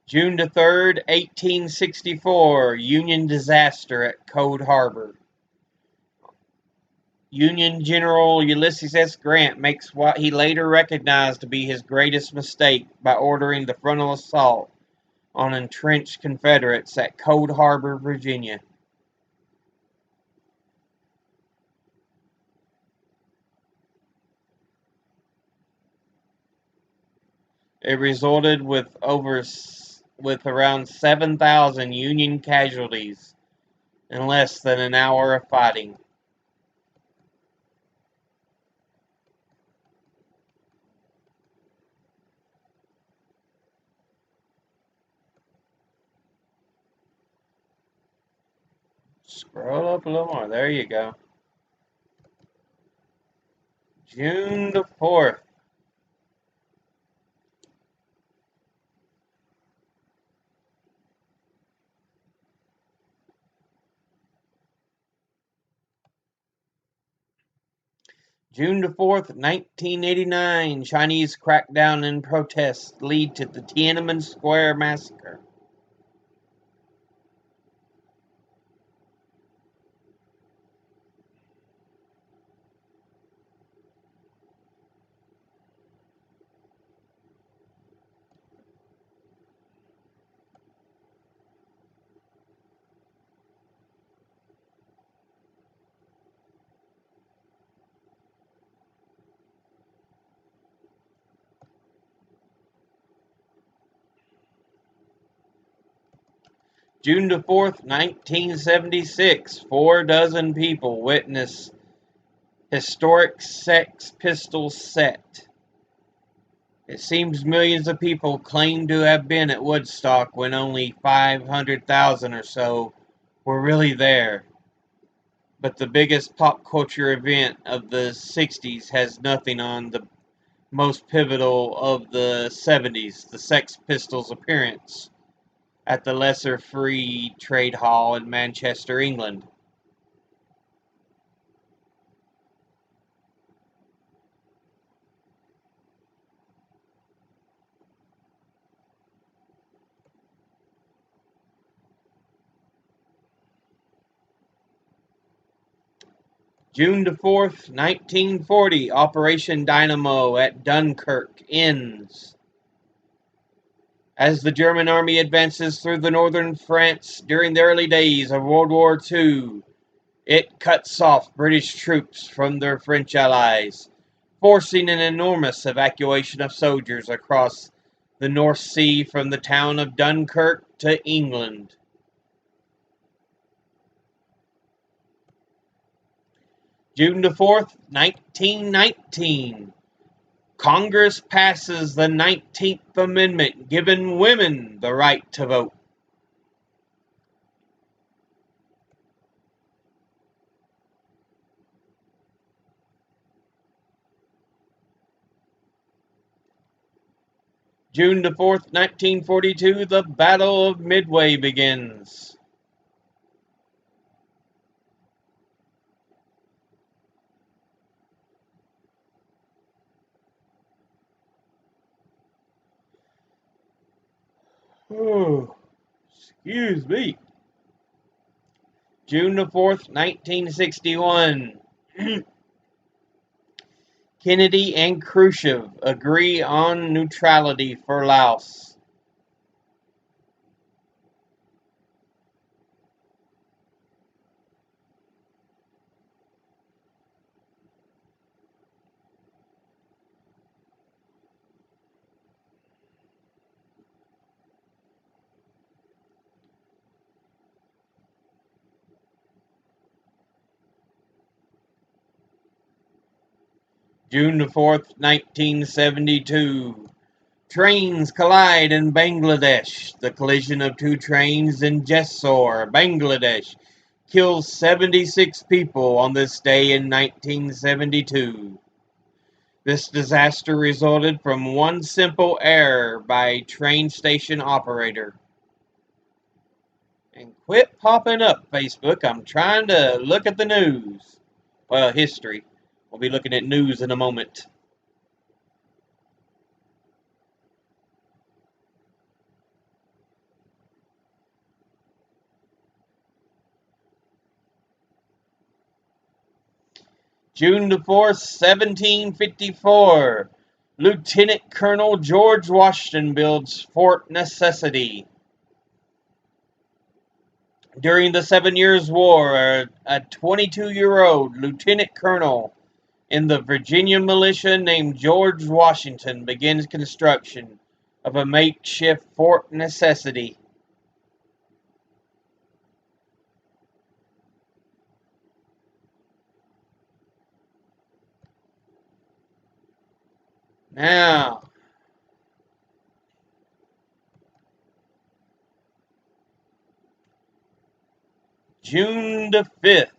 June the 3rd, 1864, Union disaster at Cold Harbor. Union General Ulysses S. Grant makes what he later recognized to be his greatest mistake by ordering the frontal assault on entrenched Confederates at Cold Harbor, Virginia. It resulted with around 7,000 Union casualties in less than an hour of fighting. Scroll up a little more. There you go. June the 4th. June the 4th, 1989, Chinese crackdown and protests lead to the Tiananmen Square massacre. June the 4th, 1976, 4 dozen people witness historic Sex Pistols set. It seems millions of people claim to have been at Woodstock when only 500,000 or so were really there. But the biggest pop culture event of the 60s has nothing on the most pivotal of the 70s, the Sex Pistols' appearance at the Lesser Free Trade Hall in Manchester, England. June the 4th, 1940, Operation Dynamo at Dunkirk ends. As the German army advances through the northern France during the early days of World War II, it cuts off British troops from their French allies, forcing an enormous evacuation of soldiers across the North Sea from the town of Dunkirk to England. June the 4th, 1919. Congress passes the 19th Amendment, giving women the right to vote. June the 4th, 1942, the Battle of Midway begins. Oh, excuse me. June the 4th, 1961. Kennedy and Khrushchev agree on neutrality for Laos. June the 4th, 1972. Trains collide in Bangladesh. The collision of 2 trains in Jessore, Bangladesh, kills 76 people on this day in 1972. This disaster resulted from one simple error by a train station operator. And quit popping up, Facebook. I'm trying to look at the news. Well, history. We'll be looking at news in a moment. June the 4th, 1754. Lieutenant Colonel George Washington builds Fort Necessity. During the 7 Years' War, a 22-year-old lieutenant colonel in the Virginia militia named George Washington begins construction of a makeshift Fort Necessity. Now, June the 5th.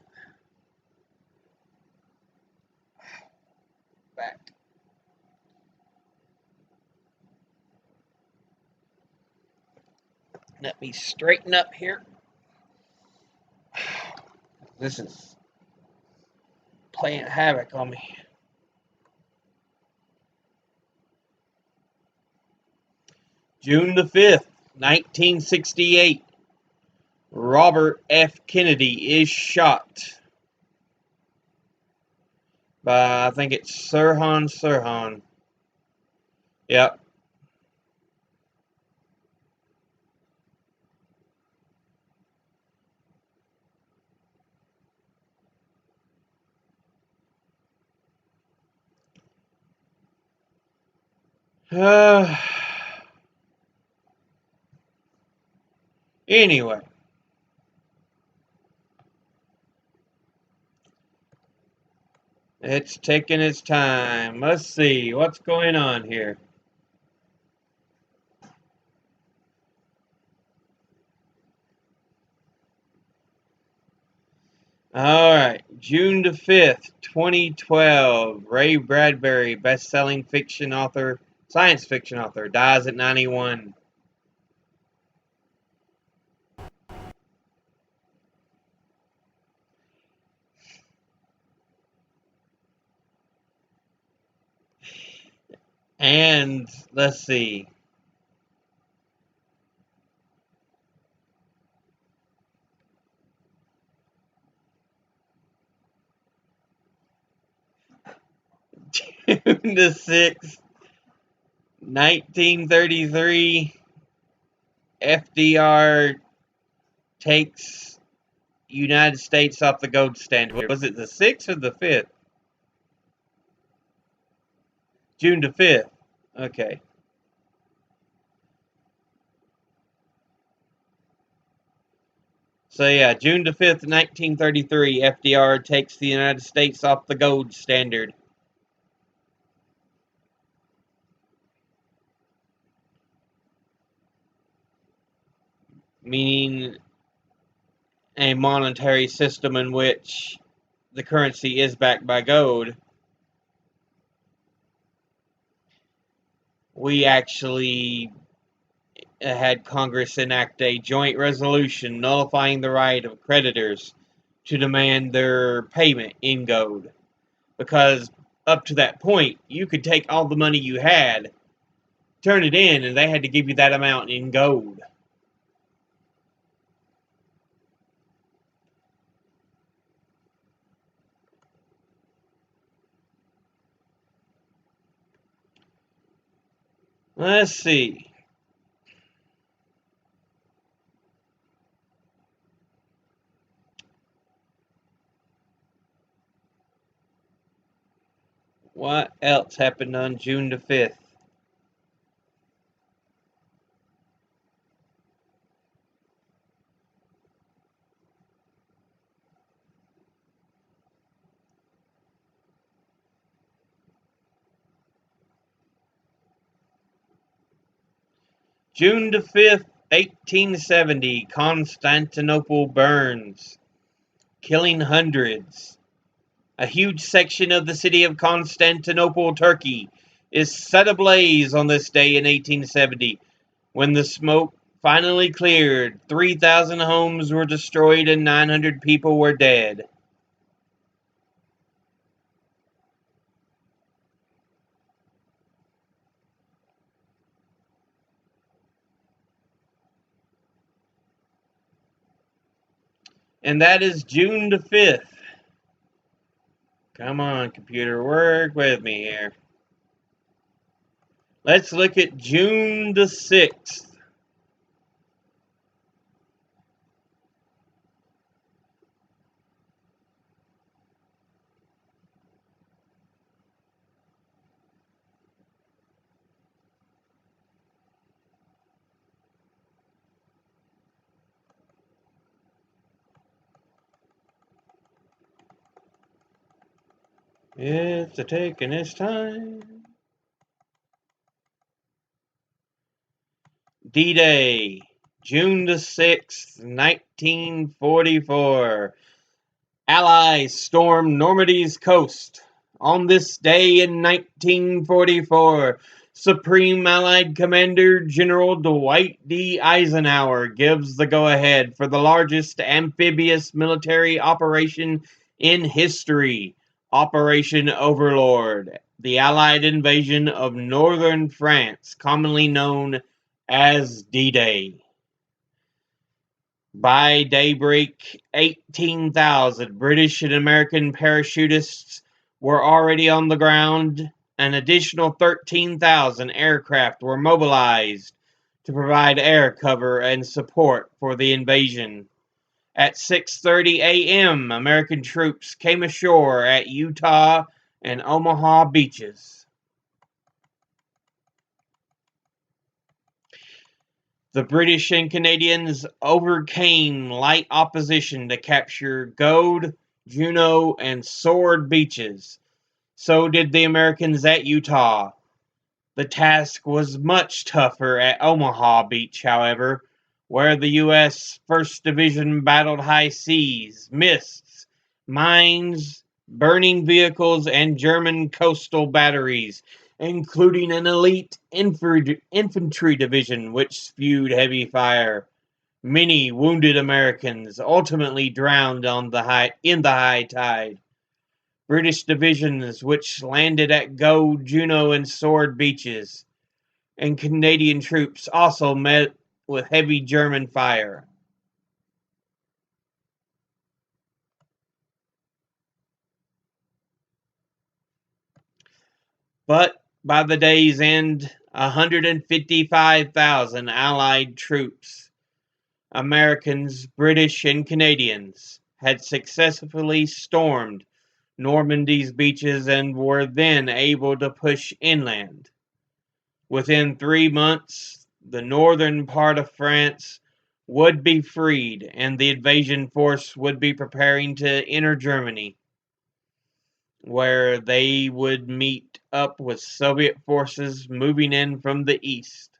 Back. Let me straighten up here. This is playing havoc on me. June the 5th, 1968. Robert F. Kennedy is shot by, I think it's Sirhan Sirhan. Yep. Anyway. It's taking its time. Let's see what's going on here. Alright, June the 5th, 2012. Ray Bradbury, best-selling fiction author, science fiction author, dies at 91. And let's see. June the 6th, 1933. FDR takes United States off the gold standard. Was it the 6th or the 5th? June the 5th. Okay. So yeah, June the 5th, 1933, FDR takes the United States off the gold standard. Meaning a monetary system in which the currency is backed by gold. We actually had Congress enact a joint resolution nullifying the right of creditors to demand their payment in gold. Because up to that point, you could take all the money you had, turn it in, and they had to give you that amount in gold. Let's see. What else happened on June the 5th? June the 5th, 1870, Constantinople burns, killing hundreds. A huge section of the city of Constantinople, Turkey, is set ablaze on this day in 1870. When the smoke finally cleared, 3,000 homes were destroyed and 900 people were dead. And that is June the 5th. Come on, computer, work with me here. Let's look at June the 6th. It's a taking its time. D-Day, June the 6th, 1944. Allies stormed Normandy's coast. On this day in 1944, Supreme Allied Commander General Dwight D. Eisenhower gives the go-ahead for the largest amphibious military operation in history, Operation Overlord, the Allied invasion of northern France, commonly known as D-Day. By daybreak, 18,000 British and American parachutists were already on the ground. An additional 13,000 aircraft were mobilized to provide air cover and support for the invasion. At 6:30 a.m., American troops came ashore at Utah and Omaha beaches. The British and Canadians overcame light opposition to capture Gold, Juno, and Sword beaches. So did the Americans at Utah. The task was much tougher at Omaha Beach, however, where the U.S. 1st Division battled high seas, mists, mines, burning vehicles, and German coastal batteries, including an elite infantry division which spewed heavy fire. Many wounded Americans ultimately drowned in the high tide. British divisions which landed at Gold, Juno, and Sword beaches, and Canadian troops also met with heavy German fire. But by the day's end, 155,000 Allied troops, Americans, British, and Canadians, had successfully stormed Normandy's beaches and were then able to push inland. Within 3 months, the northern part of France would be freed, and the invasion force would be preparing to enter Germany, where they would meet up with Soviet forces moving in from the east.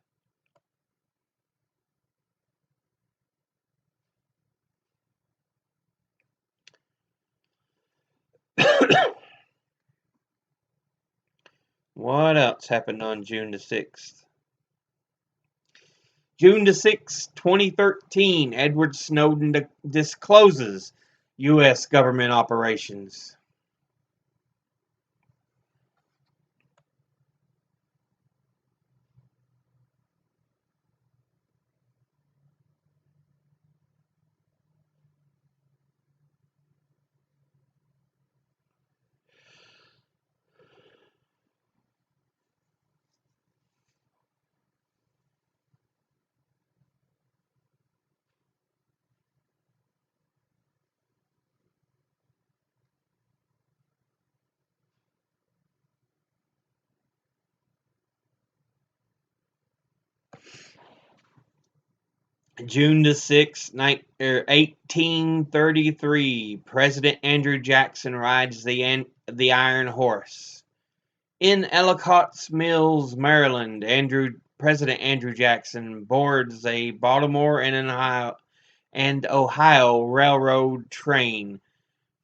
What else happened on June the 6th? June the 6th, 2013, Edward Snowden discloses U.S. government operations. June the 6th, 1833, President Andrew Jackson rides the Iron Horse. In Ellicott's Mills, Maryland, President Andrew Jackson boards a Baltimore and Ohio Railroad train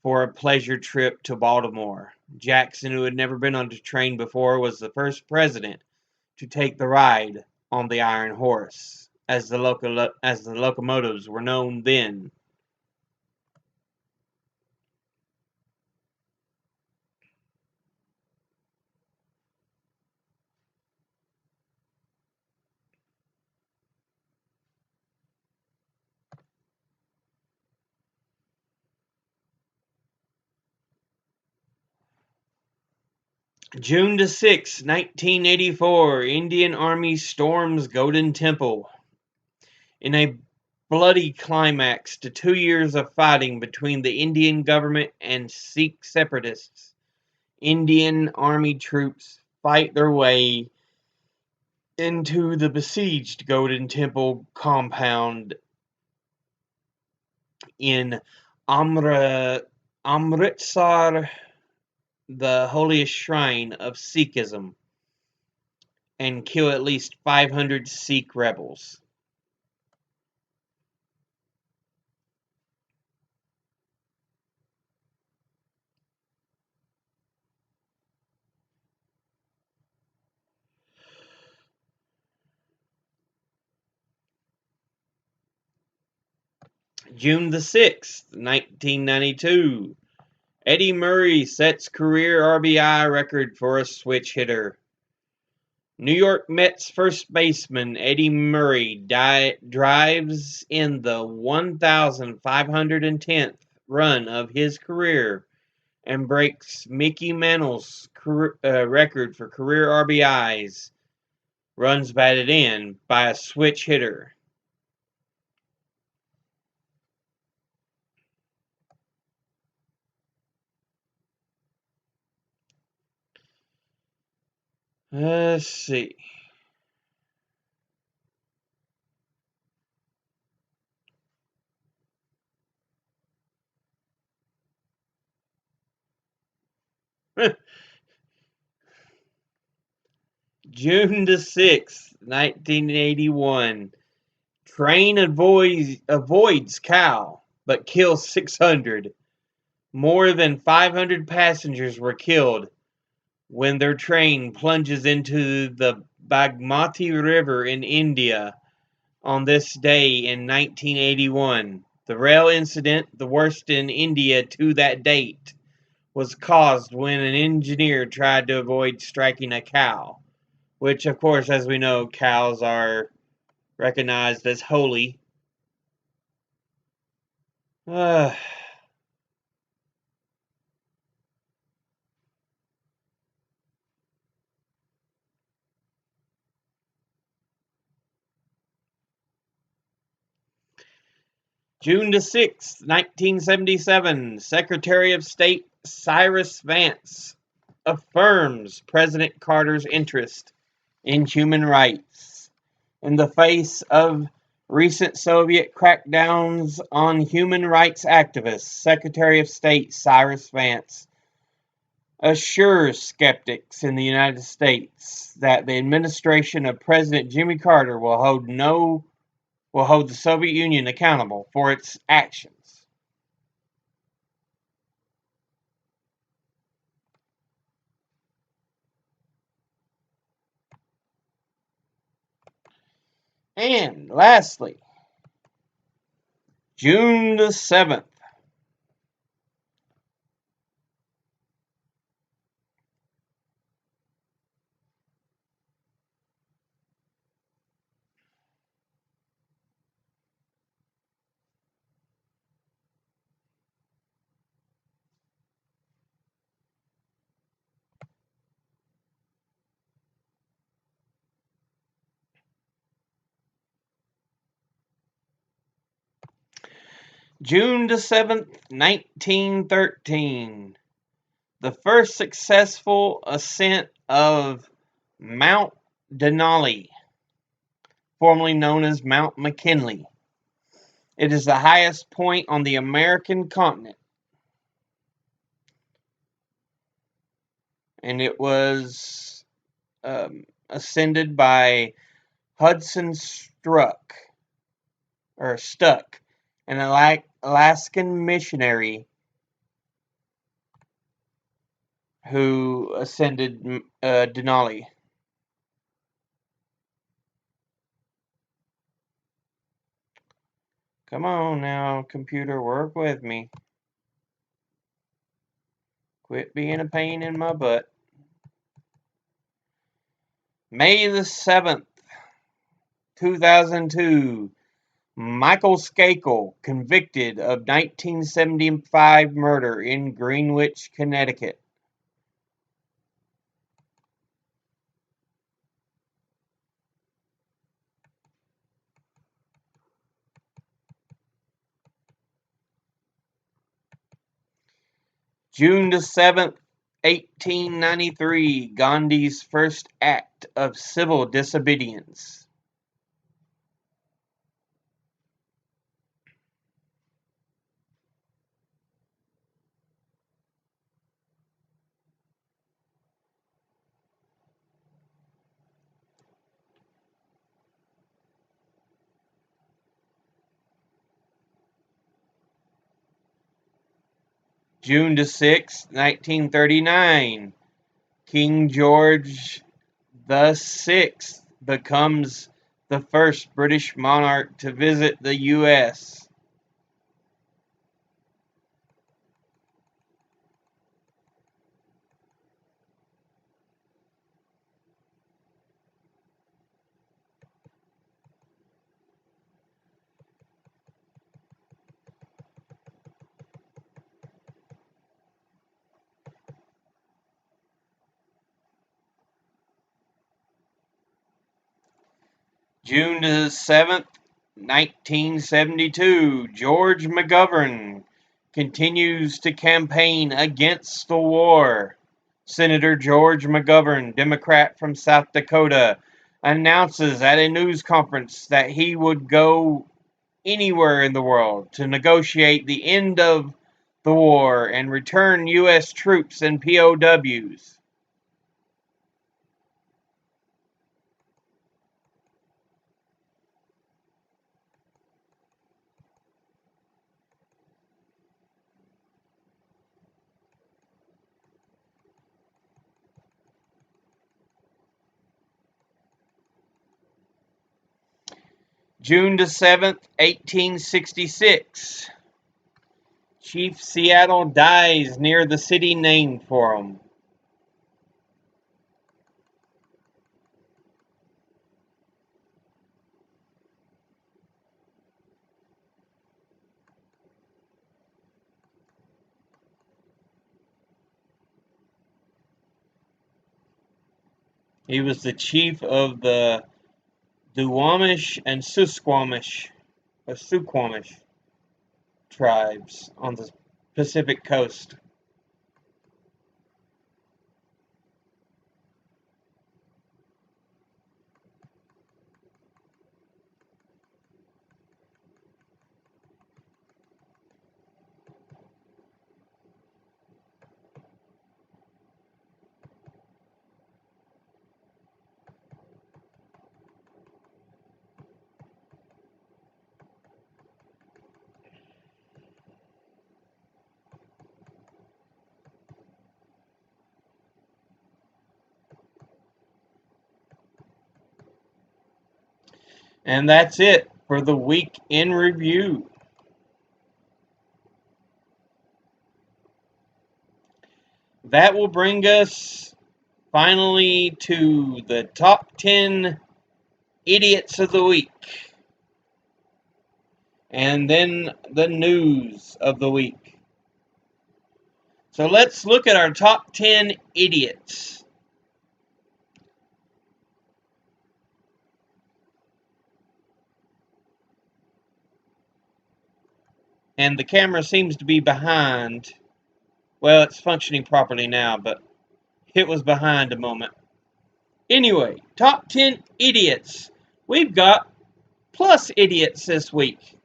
for a pleasure trip to Baltimore. Jackson, who had never been on a train before, was the first president to take the ride on the Iron Horse, as the locomotives were known then. June the 6th, 1984, Indian Army storms Golden Temple. In a bloody climax to 2 years of fighting between the Indian government and Sikh separatists, Indian Army troops fight their way into the besieged Golden Temple compound in Amritsar, the holiest shrine of Sikhism and kill at least 500 Sikh rebels. June the 6th, 1992. Eddie Murray sets career RBI record for a switch hitter. New York Mets first baseman Eddie Murray drives in the 1,510th run of his career and breaks Mickey Mantle's record for career RBIs, runs batted in, by a switch hitter. Let's see. June the 6th, 1981. Train avoids cow, but kills 600. More than 500 passengers were killed when their train plunges into the Bagmati River in India on this day in 1981. The rail incident, the worst in India to that date, was caused when an engineer tried to avoid striking a cow, which, of course, as we know, cows are recognized as holy. June the 6th, 1977, Secretary of State Cyrus Vance affirms President Carter's interest in human rights in the face of recent Soviet crackdowns on human rights activists. Secretary of State Cyrus Vance assures skeptics in the United States that the administration of President Jimmy Carter will hold the Soviet Union accountable for its actions. And lastly, June the 7th. June the 7th, 1913. The first successful ascent of Mount Denali, formerly known as Mount McKinley. It is the highest point on the American continent, and it was ascended by Hudson Stuck, an Alaskan missionary who ascended Denali. Come on now, computer, work with me. Quit being a pain in my butt. May the 7th, 2002. Michael Skakel, convicted of 1975 murder in Greenwich, Connecticut. June the 7th, 1893, Gandhi's first act of civil disobedience. June the 6th, 1939, King George the Sixth becomes the first British monarch to visit the U.S. June the 7th, 1972, George McGovern continues to campaign against the war. Senator George McGovern, Democrat from South Dakota, announces at a news conference that he would go anywhere in the world to negotiate the end of the war and return U.S. troops and POWs. June the 7th, 1866. Chief Seattle dies near the city named for him. He was the chief of the Duwamish and Suquamish tribes on the Pacific coast. And that's it for the week in review. That will bring us finally to the top 10 idiots of the week. And then the news of the week. So let's look at our top 10 idiots. And the camera seems to be behind. Well, it's functioning properly now, but it was behind a moment. Anyway, top 10 idiots. We've got plus idiots this week.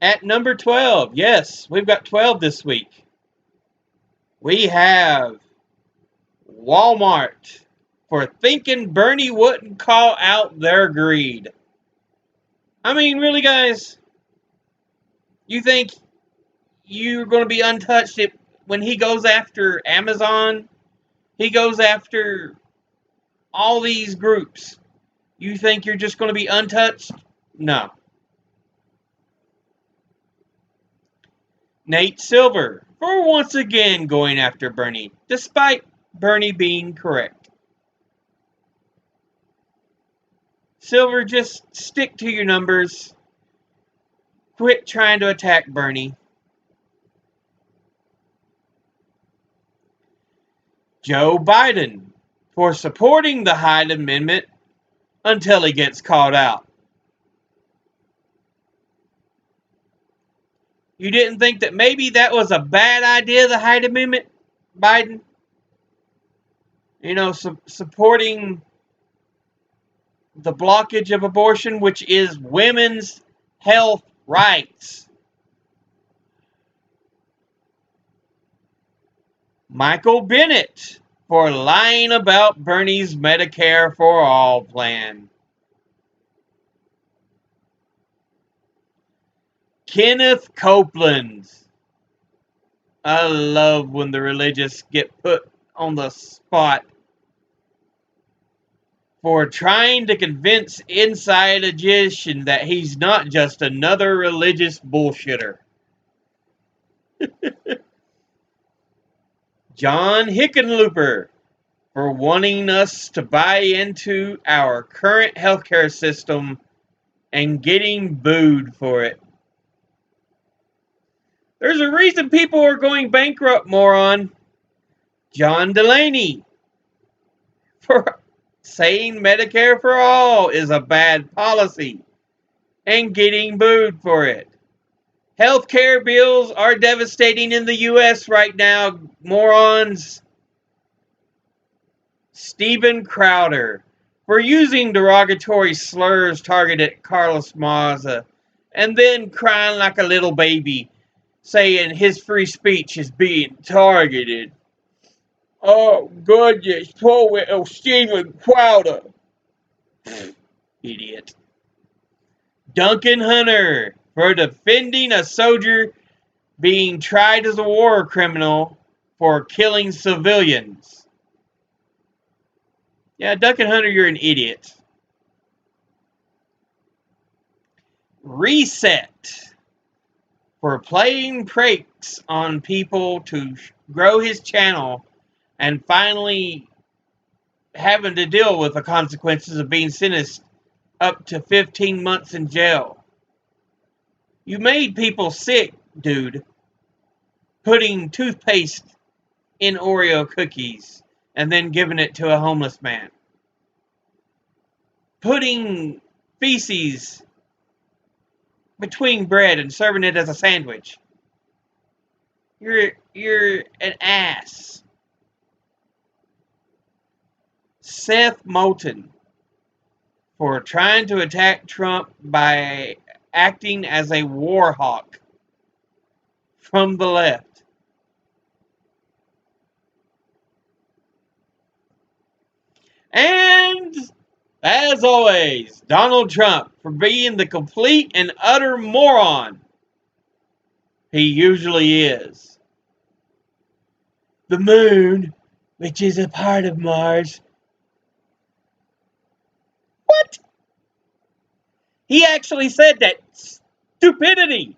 At number 12, yes, we've got 12 this week. We have Walmart for thinking Bernie wouldn't call out their greed. I mean, really, guys? You think you're going to be untouched when he goes after Amazon? He goes after all these groups. You think you're just going to be untouched? No. Nate Silver for once again going after Bernie, despite Bernie being correct. Silver, just stick to your numbers. Quit trying to attack Bernie. Joe Biden for supporting the Hyde Amendment until he gets called out. You didn't think that maybe that was a bad idea, the Hyde Amendment, Biden? You know, supporting the blockage of abortion, which is women's health rights. Michael Bennet for lying about Bernie's Medicare for All plan. Kenneth Copeland. I love when the religious get put on the spot for trying to convince Inside Edition that he's not just another religious bullshitter. John Hickenlooper for wanting us to buy into our current healthcare system and getting booed for it. There's a reason people are going bankrupt, moron. John Delaney for saying Medicare for all is a bad policy and getting booed for it. Healthcare bills are devastating in the U.S. right now, morons. Steven Crowder for using derogatory slurs targeted at Carlos Maza and then crying like a little baby, saying his free speech is being targeted. Oh, goodness, poor Steven Crowder. Idiot. Duncan Hunter for defending a soldier being tried as a war criminal for killing civilians. Yeah, Duncan Hunter, you're an idiot. Reset for playing pranks on people to grow his channel and finally having to deal with the consequences of being sentenced up to 15 months in jail. You made people sick, dude. Putting toothpaste in Oreo cookies and then giving it to a homeless man. Putting feces between bread and serving it as a sandwich. You're an ass. Seth Moulton for trying to attack Trump by acting as a war hawk from the left. And, as always, Donald Trump for being the complete and utter moron he usually is. The moon, which is a part of Mars. What? He actually said that. Stupidity.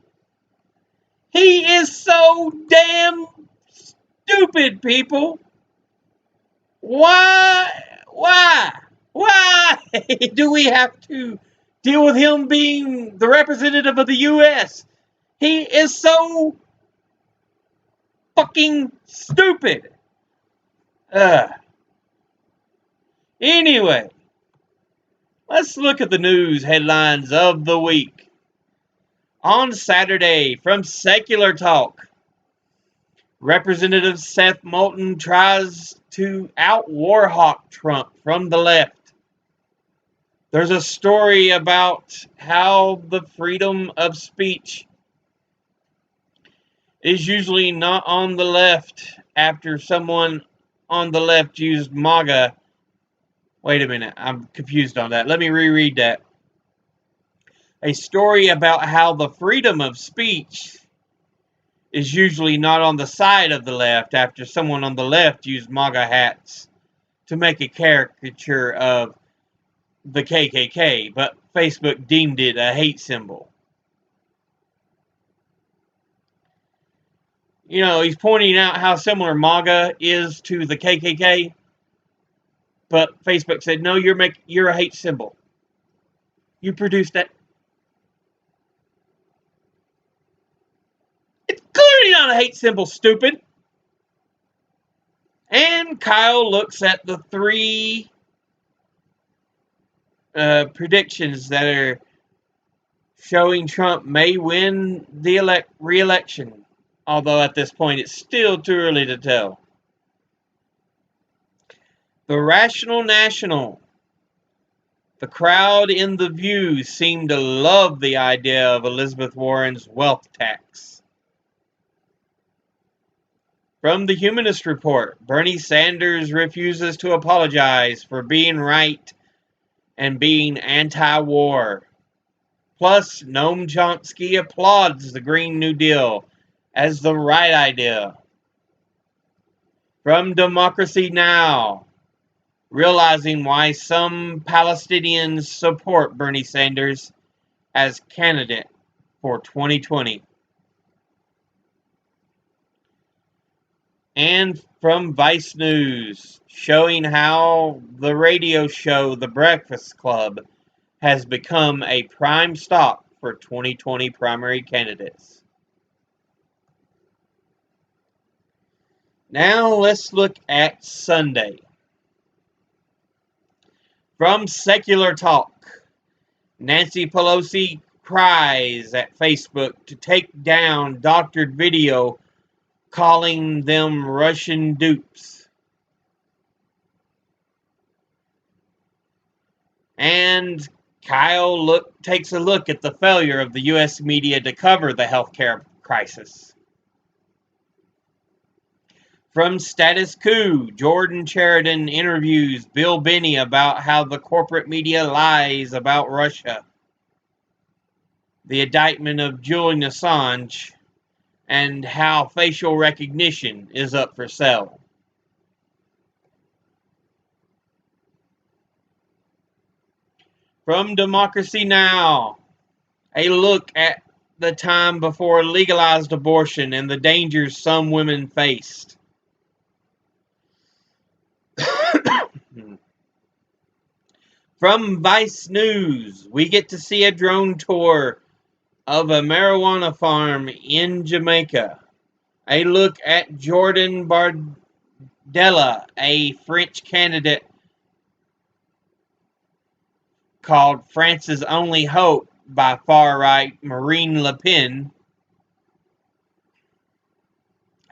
He is so damn stupid, people. Why do we have to deal with him being the representative of the U.S.? He is so fucking stupid. Anyway, let's look at the news headlines of the week. On Saturday, from Secular Talk, Representative Seth Moulton tries to out-warhawk Trump from the left. There's a story about how the freedom of speech is usually not on the left after someone on the left used MAGA. Wait a minute, I'm confused on that. Let me reread that. A story about how the freedom of speech is usually not on the side of the left after someone on the left used MAGA hats to make a caricature of the KKK, but Facebook deemed it a hate symbol. You know, he's pointing out how similar MAGA is to the KKK, but Facebook said, no, you're a hate symbol. You produced that. It's clearly not a hate symbol, stupid. And Kyle looks at the three predictions that are showing Trump may win the re-election. Although at this point it's still too early to tell. The Rational National. The crowd in The View seemed to love the idea of Elizabeth Warren's wealth tax. From the Humanist Report, Bernie Sanders refuses to apologize for being right and being anti-war. Plus, Noam Chomsky applauds the Green New Deal as the right idea. From Democracy Now!, realizing why some Palestinians support Bernie Sanders as candidate for 2020. And from Vice News, showing how the radio show The Breakfast Club has become a prime stop for 2020 primary candidates. Now let's look at Sunday. From Secular Talk, Nancy Pelosi cries at Facebook to take down doctored video calling them Russian dupes. And Kyle takes a look at the failure of the U.S. media to cover the healthcare crisis. From Status Quo, Jordan Sheridan interviews Bill Binney about how the corporate media lies about Russia, the indictment of Julian Assange, and how facial recognition is up for sale. From Democracy Now!, a look at the time before legalized abortion and the dangers some women faced. From Vice News, we get to see a drone tour of a marijuana farm in Jamaica. A look at Jordan Bardella, a French candidate called France's Only Hope by far-right Marine Le Pen.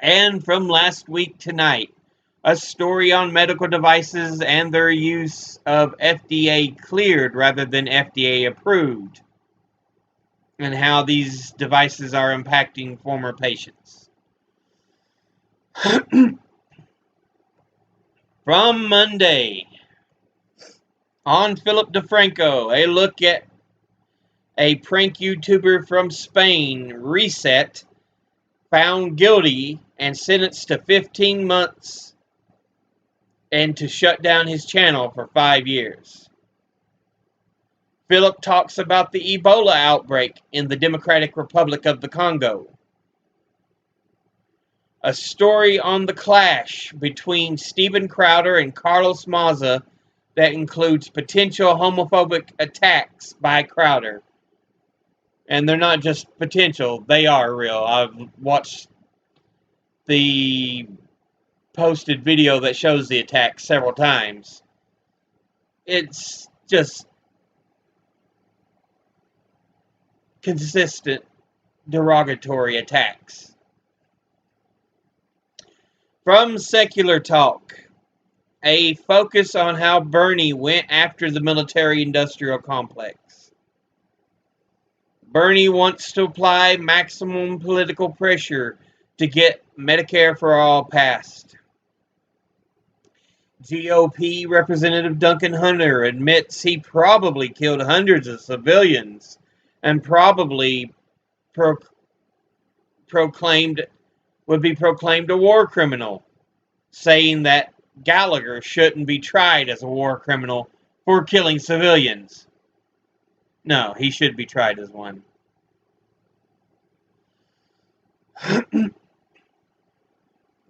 And from Last Week Tonight, a story on medical devices and their use of FDA cleared rather than FDA approved, and how these devices are impacting former patients. From Monday, on Philip DeFranco, a look at a prank YouTuber from Spain, Reset, found guilty and sentenced to 15 months and to shut down his channel for 5 years. Philip talks about the Ebola outbreak in the Democratic Republic of the Congo. A story on the clash between Steven Crowder and Carlos Maza that includes potential homophobic attacks by Crowder. And they're not just potential, they are real. I've watched the posted video that shows the attack several times. It's just consistent derogatory attacks. From Secular Talk, a focus on how Bernie went after the military-industrial complex. Bernie wants to apply maximum political pressure to get Medicare for All passed. GOP Representative Duncan Hunter admits he probably killed hundreds of civilians and probably would be proclaimed a war criminal, saying that Gallagher shouldn't be tried as a war criminal for killing civilians. No, he should be tried as one.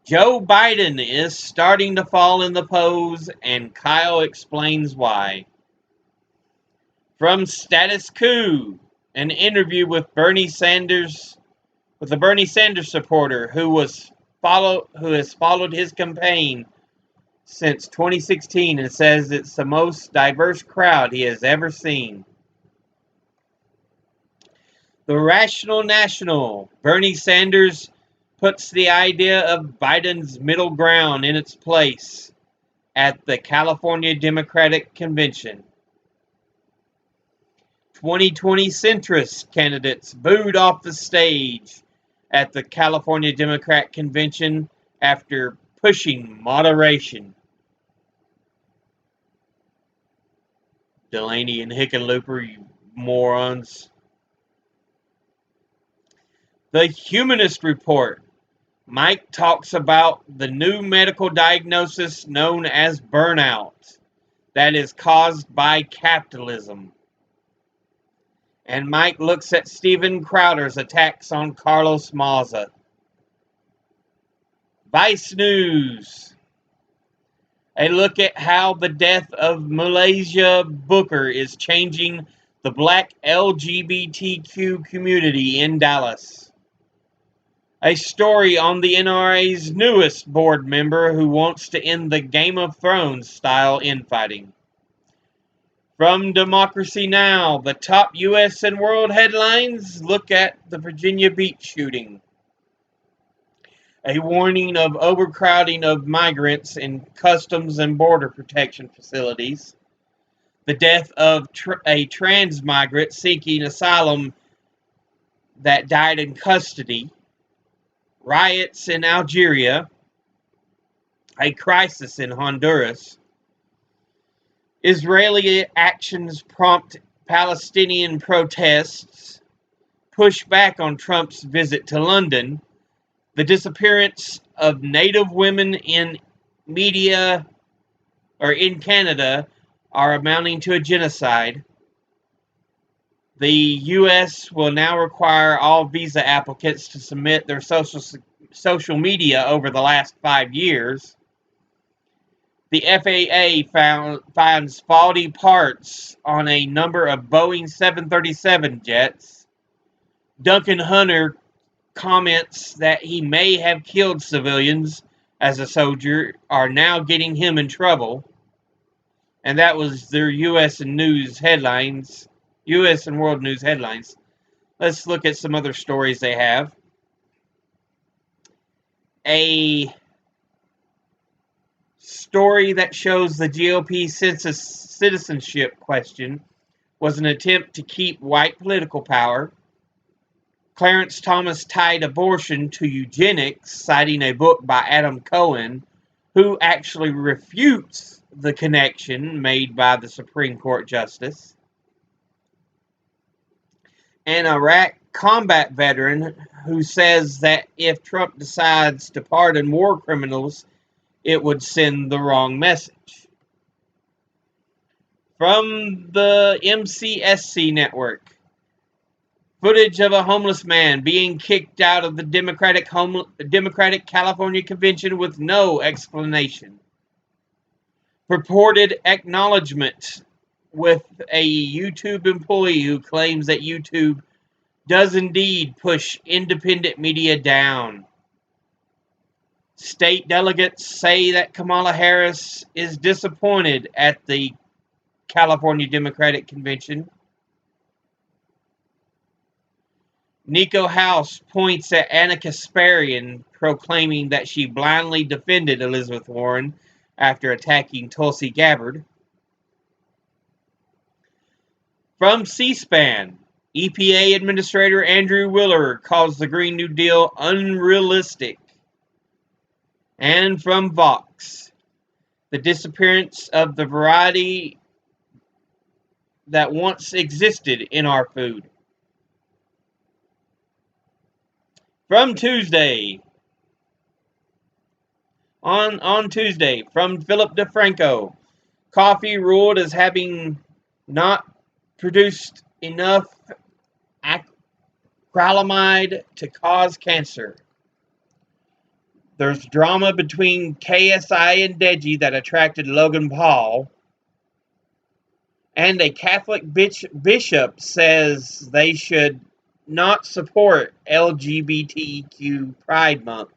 Joe Biden is starting to fall in the polls, and Kyle explains why. From Status Quo, an interview with a Bernie Sanders supporter who has followed his campaign since 2016 and says it's the most diverse crowd he has ever seen. The Rational National, Bernie Sanders puts the idea of Biden's middle ground in its place at the California Democratic Convention. 2020 centrist candidates booed off the stage at the California Democrat Convention after pushing moderation. Delaney and Hickenlooper, you morons. The Humanist Report. Mike talks about the new medical diagnosis known as burnout that is caused by capitalism. And Mike looks at Steven Crowder's attacks on Carlos Maza. Vice News. A look at how the death of Malaysia Booker is changing the black LGBTQ community in Dallas. A story on the NRA's newest board member who wants to end the Game of Thrones style infighting. From Democracy Now!, the top U.S. and world headlines look at the Virginia Beach shooting. A warning of overcrowding of migrants in customs and border protection facilities. The death of a trans migrant seeking asylum that died in custody. Riots in Algeria. A crisis in Honduras. Israeli actions prompt Palestinian protests. Pushback on Trump's visit to London. The disappearance of Native women in media or in Canada are amounting to a genocide. The U.S. will now require all visa applicants to submit their social media over the last 5 years. The FAA finds faulty parts on a number of Boeing 737 jets. Duncan Hunter comments that he may have killed civilians as a soldier are now getting him in trouble. And that was their U.S. and news headlines, U.S. and world news headlines. Let's look at some other stories they have. A story that shows the GOP census citizenship question was an attempt to keep white political power. Clarence Thomas tied abortion to eugenics, citing a book by Adam Cohen, who actually refutes the connection made by the Supreme Court Justice. An Iraq combat veteran who says that if Trump decides to pardon war criminals, it would send the wrong message. From the MCSC network. Footage of a homeless man being kicked out of the Democratic California Convention with no explanation. Purported acknowledgement with a YouTube employee who claims that YouTube does indeed push independent media down. State delegates say that Kamala Harris is disappointed at the California Democratic Convention. Nico House points at Anna Kasparian, proclaiming that she blindly defended Elizabeth Warren after attacking Tulsi Gabbard. From C-SPAN, EPA Administrator Andrew Willer calls the Green New Deal unrealistic. And from Vox, the disappearance of the variety that once existed in our food. From Tuesday, on Tuesday, from Philip DeFranco, coffee ruled as having not produced enough acrylamide to cause cancer. There's drama between KSI and Deji that attracted Logan Paul. And a Catholic bishop says they should not support LGBTQ Pride Month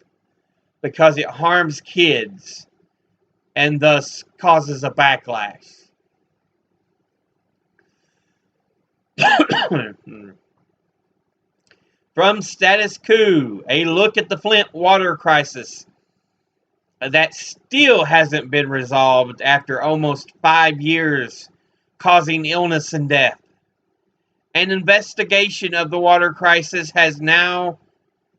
because it harms kids and thus causes a backlash. From Status Quo, a look at the Flint water crisis that still hasn't been resolved after almost 5 years, causing illness and death. An investigation of the water crisis has now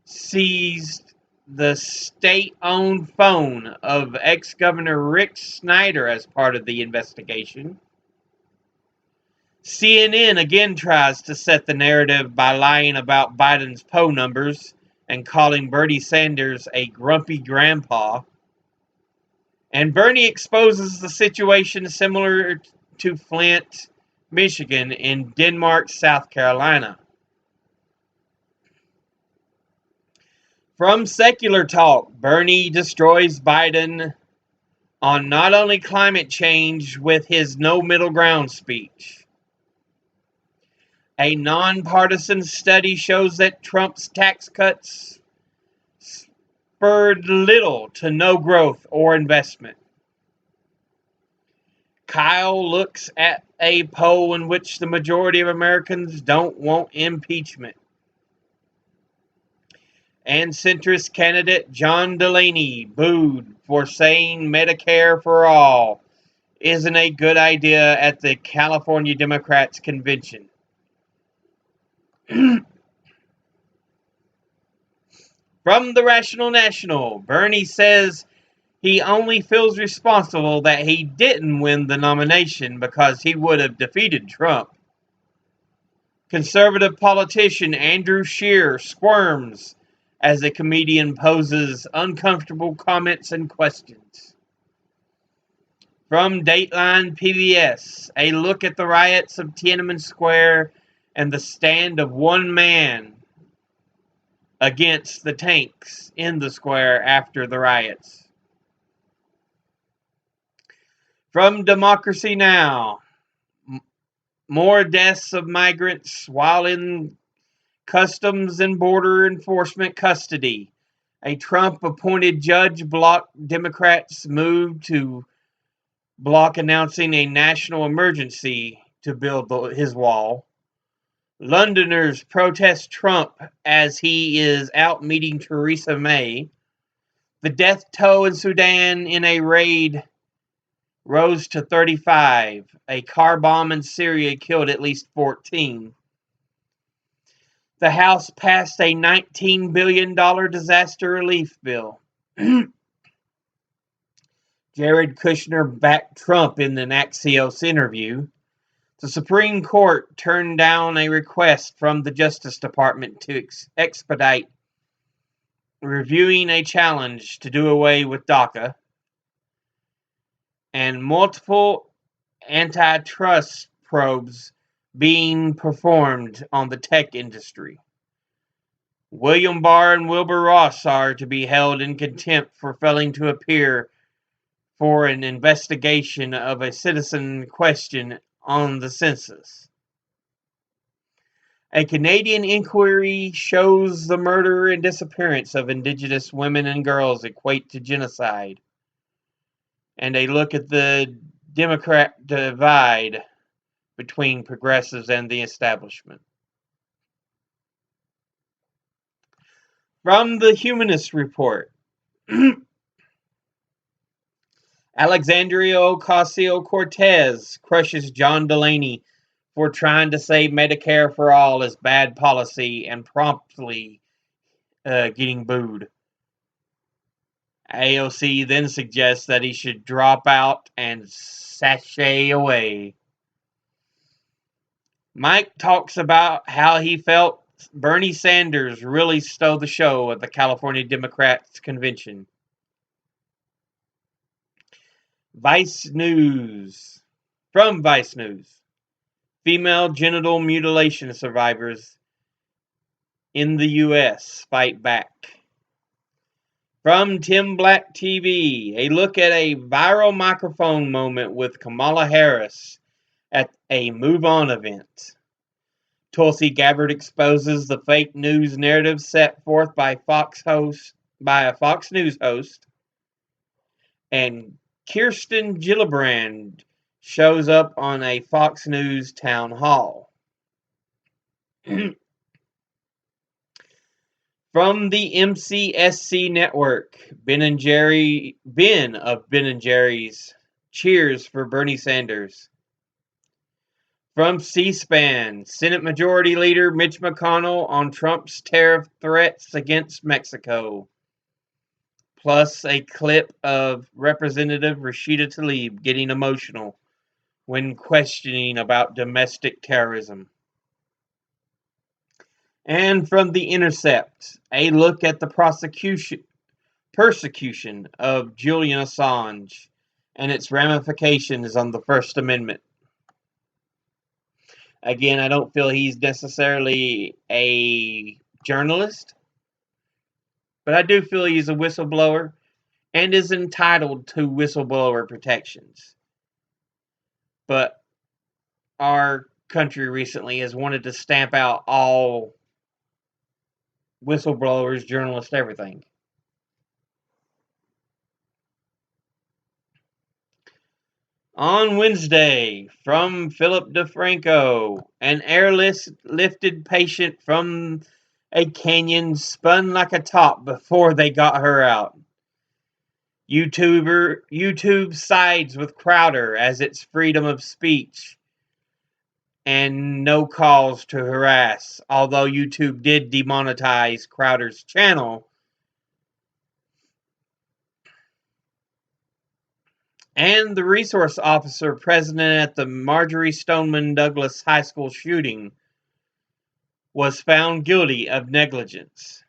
seized the state-owned phone of ex-Governor Rick Snyder as part of the investigation. CNN again tries to set the narrative by lying about Biden's poll numbers and calling Bernie Sanders a grumpy grandpa. And Bernie exposes the situation similar to Flint, Michigan, and Denmark, South Carolina. From Secular Talk, Bernie destroys Biden on not only climate change with his no middle ground speech. A nonpartisan study shows that Trump's tax cuts spurred little to no growth or investment. Kyle looks at a poll in which the majority of Americans don't want impeachment. And centrist candidate John Delaney booed for saying Medicare for all isn't a good idea at the California Democrats convention. From the Rational National, Bernie says he only feels responsible that he didn't win the nomination because he would have defeated Trump. Conservative politician Andrew Scheer squirms as a comedian poses uncomfortable comments and questions. From Dateline PBS, a look at the riots of Tiananmen Square and the stand of one man against the tanks in the square after the riots. From Democracy Now!, more deaths of migrants while in Customs and Border Enforcement custody. A Trump-appointed judge blocked Democrats' move to block announcing a national emergency to build his wall. Londoners protest Trump as he is out meeting Theresa May. The death toll in Sudan in a raid rose to 35. A car bomb in Syria killed at least 14. The House passed a $19 billion disaster relief bill. Jared Kushner backed Trump in an Axios interview. The Supreme Court turned down a request from the Justice Department to expedite reviewing a challenge to do away with DACA. And multiple antitrust probes being performed on the tech industry. William Barr and Wilbur Ross are to be held in contempt for failing to appear for an investigation of a citizen question on the census. A Canadian inquiry shows the murder and disappearance of Indigenous women and girls equate to genocide. And a look at the Democrat divide between progressives and the establishment. From the Humanist Report, Alexandria Ocasio-Cortez crushes John Delaney for trying to say Medicare for all is bad policy and promptly getting booed. AOC then suggests that he should drop out and sashay away. Mike talks about how he felt Bernie Sanders really stole the show at the California Democrats convention. Vice News. From Vice News. Female genital mutilation survivors in the U.S. fight back. From Tim Black TV, a look at a viral microphone moment with Kamala Harris at a Move On event. Tulsi Gabbard exposes the fake news narrative set forth by a Fox News host. And Kirsten Gillibrand shows up on a Fox News town hall. From the MCSC network, Ben of Ben and Jerry's cheers for Bernie Sanders. From C-SPAN, Senate Majority Leader Mitch McConnell on Trump's tariff threats against Mexico. Plus a clip of Representative Rashida Tlaib getting emotional when questioning about domestic terrorism. And from The Intercept, a look at the persecution of Julian Assange and its ramifications on the First Amendment. Again, I don't feel he's necessarily a journalist, but I do feel he's a whistleblower and is entitled to whistleblower protections. But our country recently has wanted to stamp out all whistleblowers, journalists, everything. On Wednesday, from Philip DeFranco, an airlifted patient from a canyon spun like a top before they got her out. YouTube sides with Crowder as its freedom of speech and no cause to harass, although YouTube did demonetize Crowder's channel. And the resource officer present at the Marjory Stoneman Douglas High School shooting was found guilty of negligence.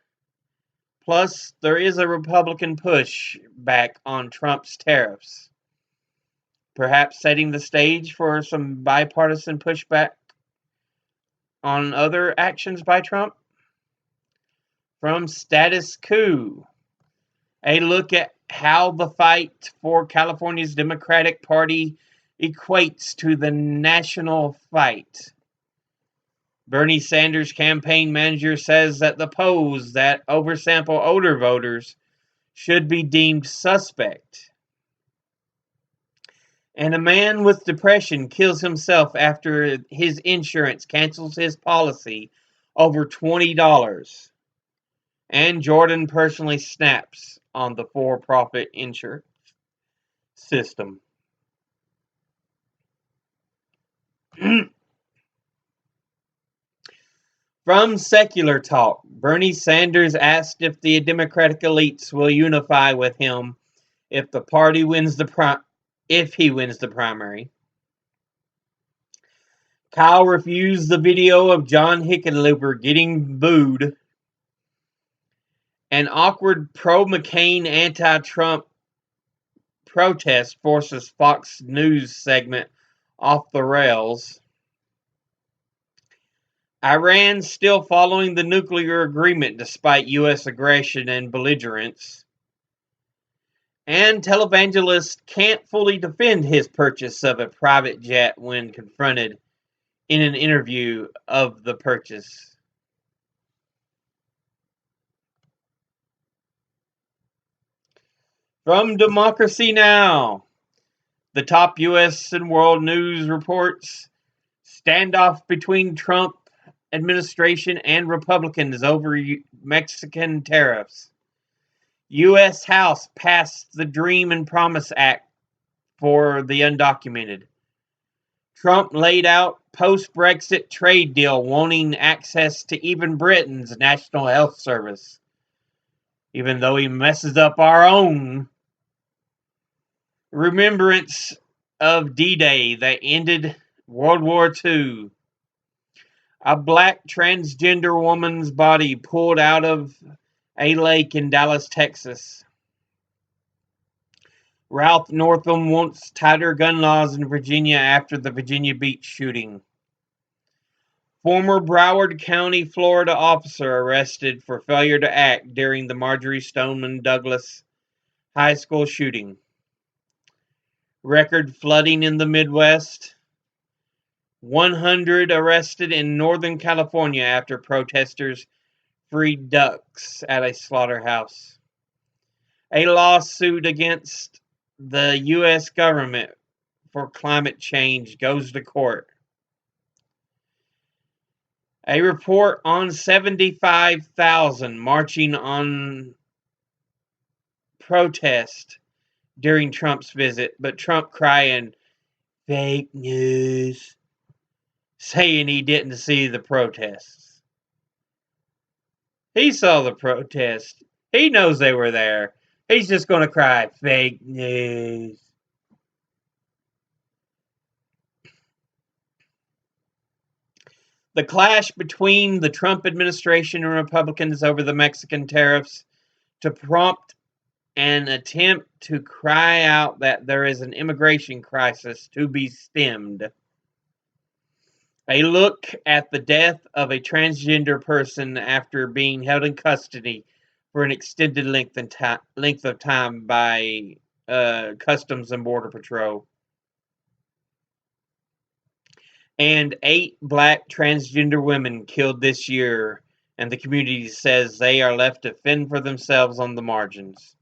Plus, there is a Republican push back on Trump's tariffs, perhaps setting the stage for some bipartisan pushback on other actions by Trump. From Status Quo, a look at how the fight for California's Democratic Party equates to the national fight. Bernie Sanders' campaign manager says that the polls that oversample older voters should be deemed suspect. And a man with depression kills himself after his insurance cancels his policy over $20. And Jordan personally snaps on the for-profit insurance system. From Secular Talk, Bernie Sanders asked if the Democratic elites will unify with him if the party wins if he wins the primary. Kyle refused the video of John Hickenlooper getting booed. An awkward pro-McCain, anti-Trump protest forces Fox News segment off the rails. Iran still following the nuclear agreement despite U.S. aggression and belligerence. And televangelist can't fully defend his purchase of a private jet when confronted in an interview of the purchase. From Democracy Now!, the top U.S. and world news reports standoff between Trump administration and Republicans over Mexican tariffs. U.S. House passed the Dream and Promise Act for the undocumented. Trump laid out post-Brexit trade deal wanting access to even Britain's National Health Service, even though he messes up our own. Remembrance of D-Day that ended World War II. A black transgender woman's body pulled out of a lake in Dallas, Texas. Ralph Northam wants tighter gun laws in Virginia after the Virginia Beach shooting. Former Broward County, Florida officer arrested for failure to act during the Marjory Stoneman Douglas High School shooting. Record flooding in the Midwest. 100 arrested in Northern California after protesters freed ducks at a slaughterhouse. A lawsuit against the U.S. government for climate change goes to court. A report on 75,000 marching on protest during Trump's visit, but Trump crying, "Fake news," saying he didn't see the protests. He saw the protest. He knows they were there. He's just going to cry, "Fake news." The clash between the Trump administration and Republicans over the Mexican tariffs to prompt an attempt to cry out that there is an immigration crisis to be stemmed. A look at the death of a transgender person after being held in custody for an extended length of time by Customs and Border Patrol. And 8 black transgender women killed this year, and the community says they are left to fend for themselves on the margins.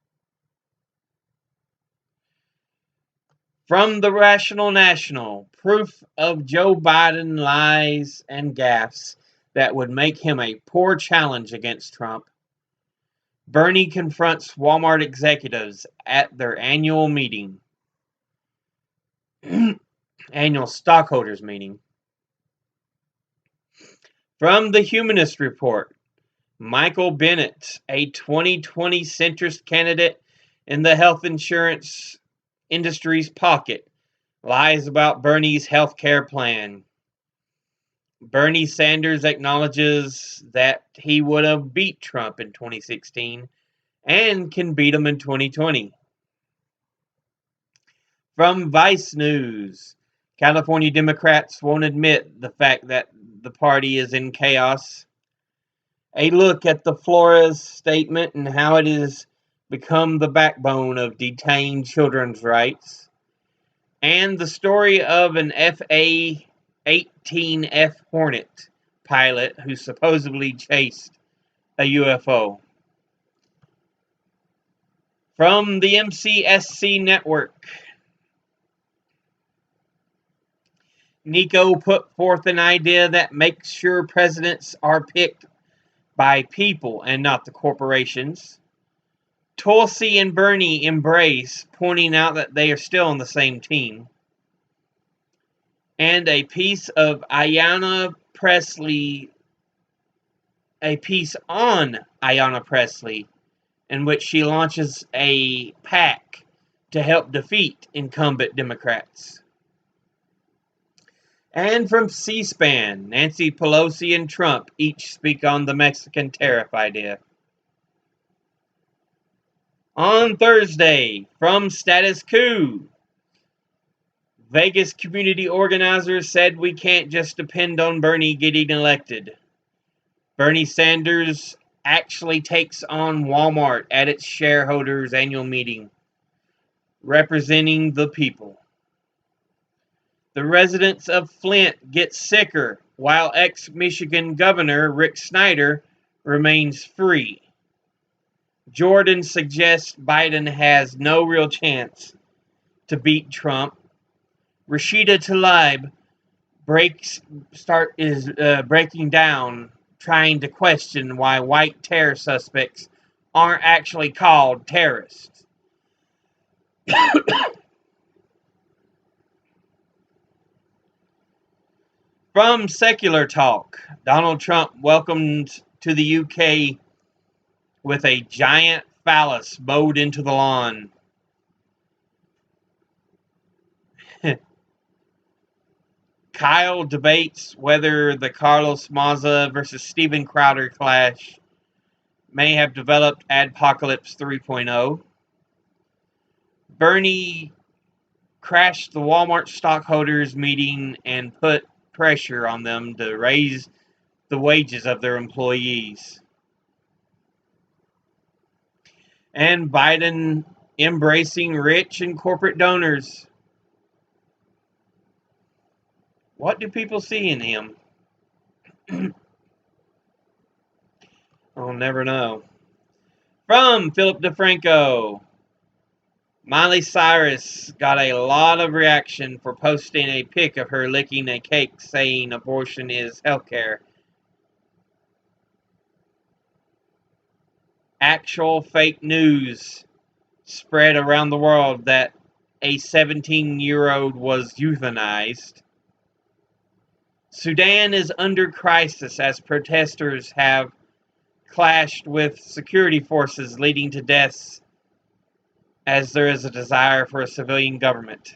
From the Rational National, proof of Joe Biden lies and gaffes that would make him a poor challenge against Trump. Bernie confronts Walmart executives at their annual meeting. Annual stockholders meeting. From the Humanist Report, Michael Bennet, a 2020 centrist candidate in the health insurance industry's pocket, lies about Bernie's health care plan. Bernie Sanders acknowledges that he would have beat Trump in 2016 and can beat him in 2020. From Vice News, California Democrats won't admit the fact that the party is in chaos. A look at the Flores statement and how it has become the backbone of detained children's rights. And the story of an FA-18F Hornet pilot who supposedly chased a UFO. From the MCSC network, Nico put forth an idea that makes sure presidents are picked by people and not the corporations. Tulsi and Bernie embrace, pointing out that they are still on the same team. And a piece of Ayanna Pressley, a piece on Ayanna Pressley, in which she launches a PAC to help defeat incumbent Democrats. And from C-SPAN, Nancy Pelosi and Trump each speak on the Mexican tariff idea. On Thursday, from Status Quo, Vegas community organizers said we can't just depend on Bernie getting elected. Bernie Sanders actually takes on Walmart at its shareholders' annual meeting, representing the people. The residents of Flint get sicker, while ex-Michigan Governor Rick Snyder remains free. Jordan suggests Biden has no real chance to beat Trump. Rashida Tlaib breaking down, trying to question why white terror suspects aren't actually called terrorists. From Secular Talk, Donald Trump welcomed to the UK with a giant phallus mowed into the lawn. Kyle debates whether the Carlos Maza versus Steven Crowder clash may have developed Adpocalypse 3.0. Bernie crashed the Walmart stockholders meeting and put pressure on them to raise the wages of their employees. And Biden embracing rich and corporate donors. What do people see in him? I'll never know. From Philip DeFranco, Miley Cyrus got a lot of reaction for posting a pic of her licking a cake saying abortion is healthcare. Actual fake news spread around the world that a 17-year-old was euthanized. Sudan is under crisis as protesters have clashed with security forces, leading to deaths as there is a desire for a civilian government.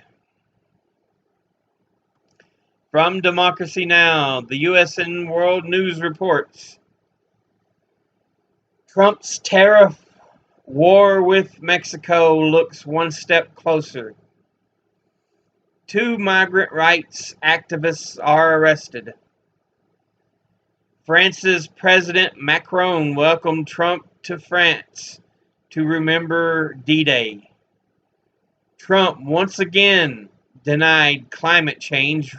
From Democracy Now!, the U.S. and World News reports Trump's tariff war with Mexico looks one step closer. 2 migrant rights activists are arrested. France's President Macron welcomed Trump to France to remember D-Day. Trump once again denied climate change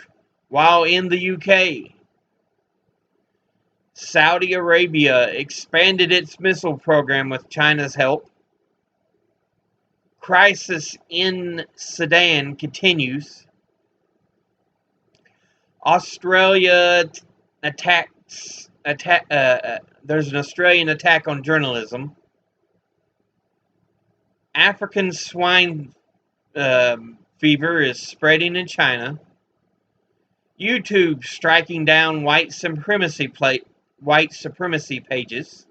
while in the UK. Saudi Arabia expanded its missile program with China's help. Crisis in Sudan continues. Australia there's an Australian attack on journalism. African swine fever is spreading in China. YouTube striking down white supremacy pages.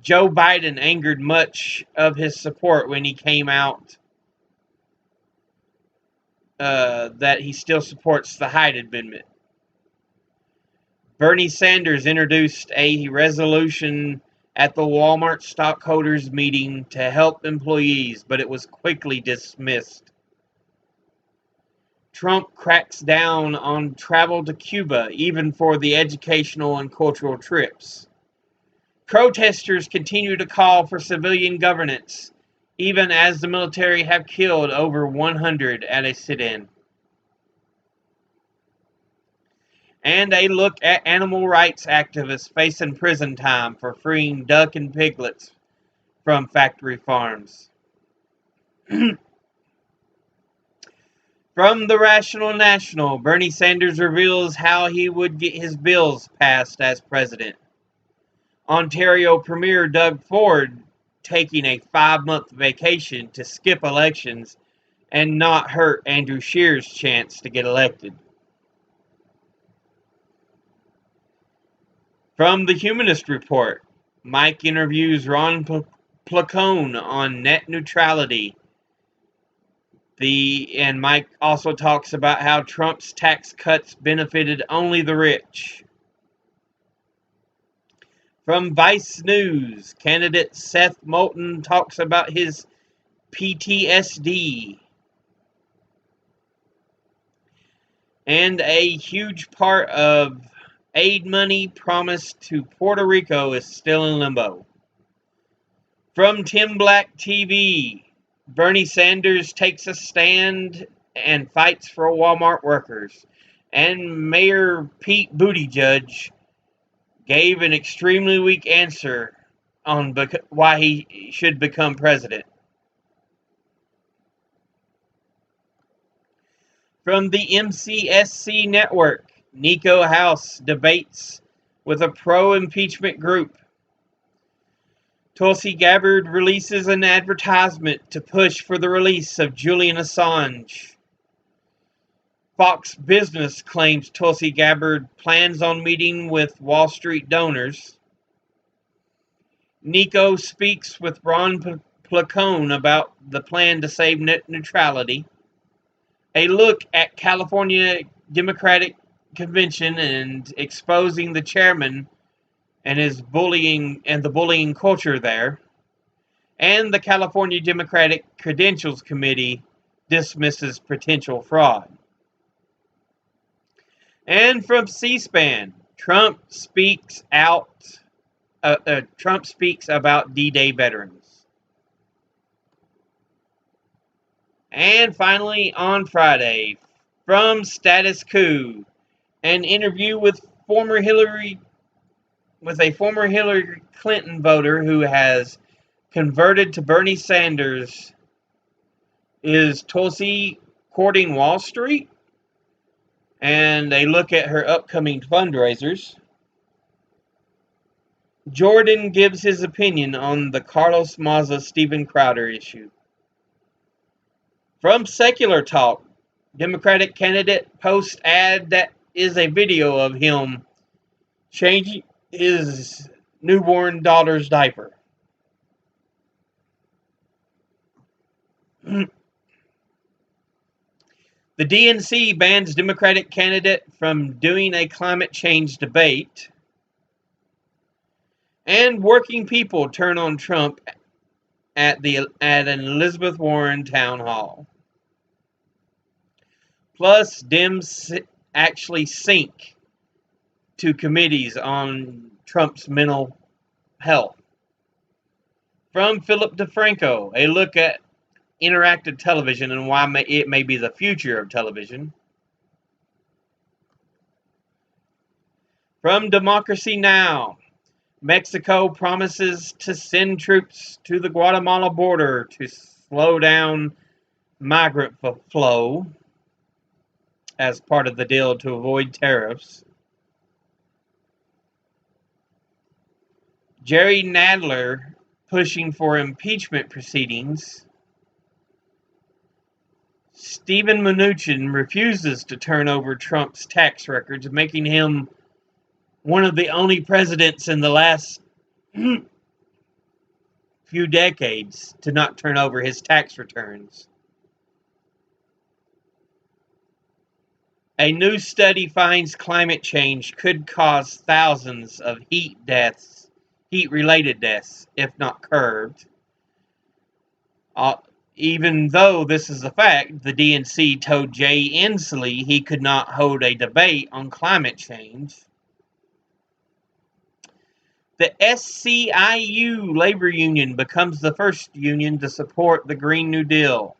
Joe Biden angered much of his support when he came out that he still supports the Hyde Amendment. Bernie Sanders introduced a resolution at the Walmart stockholders meeting to help employees, but it was quickly dismissed. Trump cracks down on travel to Cuba, even for the educational and cultural trips. Protesters continue to call for civilian governance, even as the military have killed over 100 at a sit-in. And a look at animal rights activists facing prison time for freeing duck and piglets from factory farms. From the Rational National, Bernie Sanders reveals how he would get his bills passed as president. Ontario Premier Doug Ford taking a 5-month vacation to skip elections and not hurt Andrew Scheer's chance to get elected. From the Humanist Report, Mike interviews Ron Placone on net neutrality. And Mike also talks about how Trump's tax cuts benefited only the rich. From Vice News, candidate Seth Moulton talks about his PTSD. And a huge part of aid money promised to Puerto Rico is still in limbo. From Tim Black TV, Bernie Sanders takes a stand and fights for Walmart workers. And Mayor Pete Buttigieg gave an extremely weak answer on why he should become president. From the MCSC network, Nico House debates with a pro-impeachment group. Tulsi Gabbard releases an advertisement to push for the release of Julian Assange. Fox Business claims Tulsi Gabbard plans on meeting with Wall Street donors. Nico speaks with Ron Placone about the plan to save net neutrality. A look at California Democratic Convention and exposing the chairman and his bullying and the bullying culture there. And the California Democratic Credentials Committee dismisses potential fraud. And from C-SPAN, Trump speaks about D-Day veterans. And finally, on Friday, from Status Quo, an interview with a former Hillary Clinton voter who has converted to Bernie Sanders. Is Tulsi courting Wall Street? And a look at her upcoming fundraisers. Jordan gives his opinion on the Carlos Maza Steven Crowder issue. From Secular Talk, Democratic candidate posts ad that is a video of him changing his newborn daughter's diaper. The The DNC bans Democratic candidate from doing a climate change debate. And working people turn on Trump at an Elizabeth Warren town hall. Plus, Dems actually sink to committees on Trump's mental health. From Philip DeFranco, a look at interactive television and why it may be the future of television. From Democracy Now!, Mexico promises to send troops to the Guatemala border to slow down migrant flow as part of the deal to avoid tariffs. Jerry Nadler pushing for impeachment proceedings. Steven Mnuchin refuses to turn over Trump's tax records, making him one of the only presidents in the last few decades to not turn over his tax returns. A new study finds climate change could cause thousands of heat-related deaths, if not curbed. Even though this is a fact, the DNC told Jay Inslee he could not hold a debate on climate change. The SEIU labor union becomes the first union to support the Green New Deal.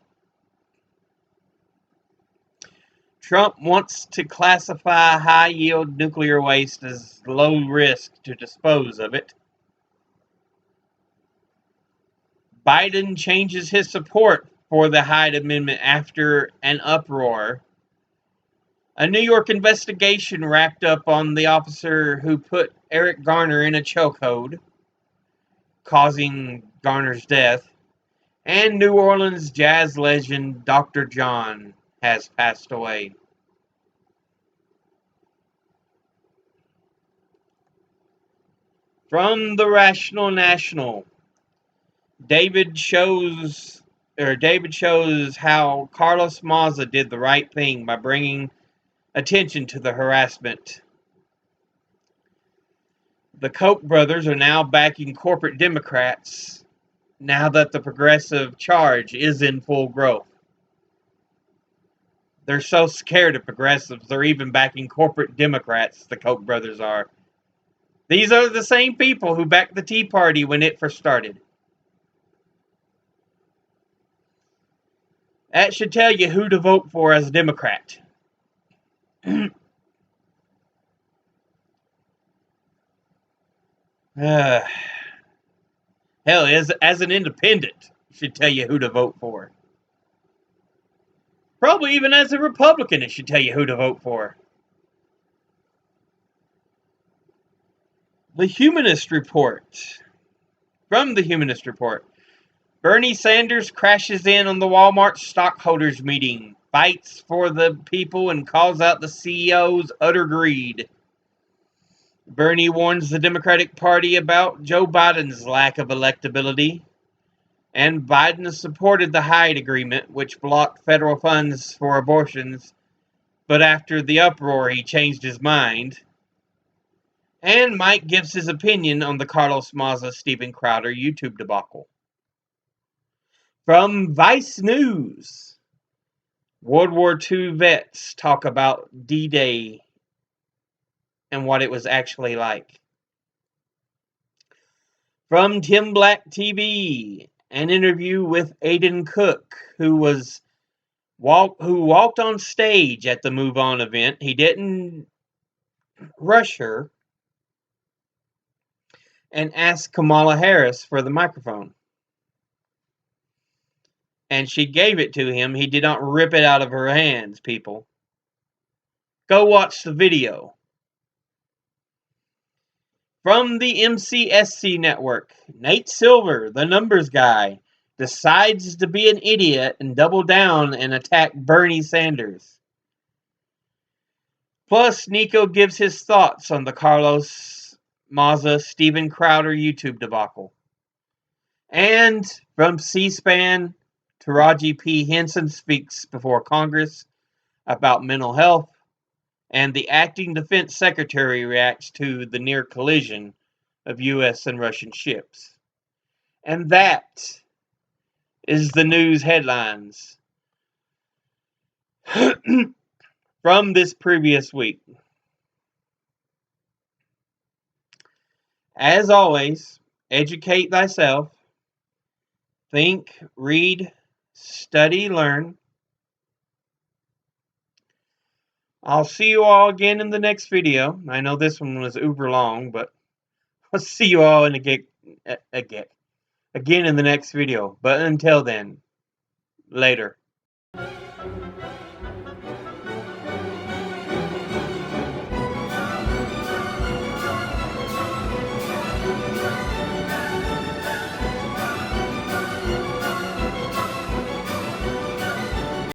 Trump wants to classify high-yield nuclear waste as low risk to dispose of it. Biden changes his support for the Hyde Amendment after an uproar. A New York investigation wrapped up on the officer who put Eric Garner in a chokehold, causing Garner's death. And New Orleans jazz legend Dr. John has passed away. From the Rational National, David shows how Carlos Maza did the right thing by bringing attention to the harassment. The Koch brothers are now backing corporate Democrats now that the progressive charge is in full growth. They're so scared of progressives, they're even backing corporate Democrats, the Koch brothers are. These are the same people who backed the Tea Party when it first started. That should tell you who to vote for as a Democrat. Hell, as an independent, it should tell you who to vote for. Probably even as a Republican, it should tell you who to vote for. The Humanist Report. From the Humanist Report. Bernie Sanders crashes in on the Walmart stockholders meeting, fights for the people, and calls out the CEO's utter greed. Bernie warns the Democratic Party about Joe Biden's lack of electability. And Biden supported the Hyde Agreement, which blocked federal funds for abortions, but after the uproar, he changed his mind. And Mike gives his opinion on the Carlos Maza, Steven Crowder YouTube debacle. From Vice News, World War II vets talk about D-Day and what it was actually like. From Tim Black TV, an interview with Aiden Cook, who walked on stage at the Move On event. He didn't rush her and asked Kamala Harris for the microphone. And she gave it to him. He did not rip it out of her hands, people. Go watch the video. From the MCSC network, Nate Silver, the numbers guy, decides to be an idiot and double down and attack Bernie Sanders. Plus, Nico gives his thoughts on the Carlos Maza, Steven Crowder YouTube debacle. And from C-SPAN, Taraji P. Henson speaks before Congress about mental health, and the acting defense secretary reacts to the near collision of U.S. and Russian ships. And that is the news headlines from this previous week. As always, educate thyself, think, read, study, learn. I'll see you all again in the next video. I know this one was uber long, but I'll see you all again in the next video. But until then, later.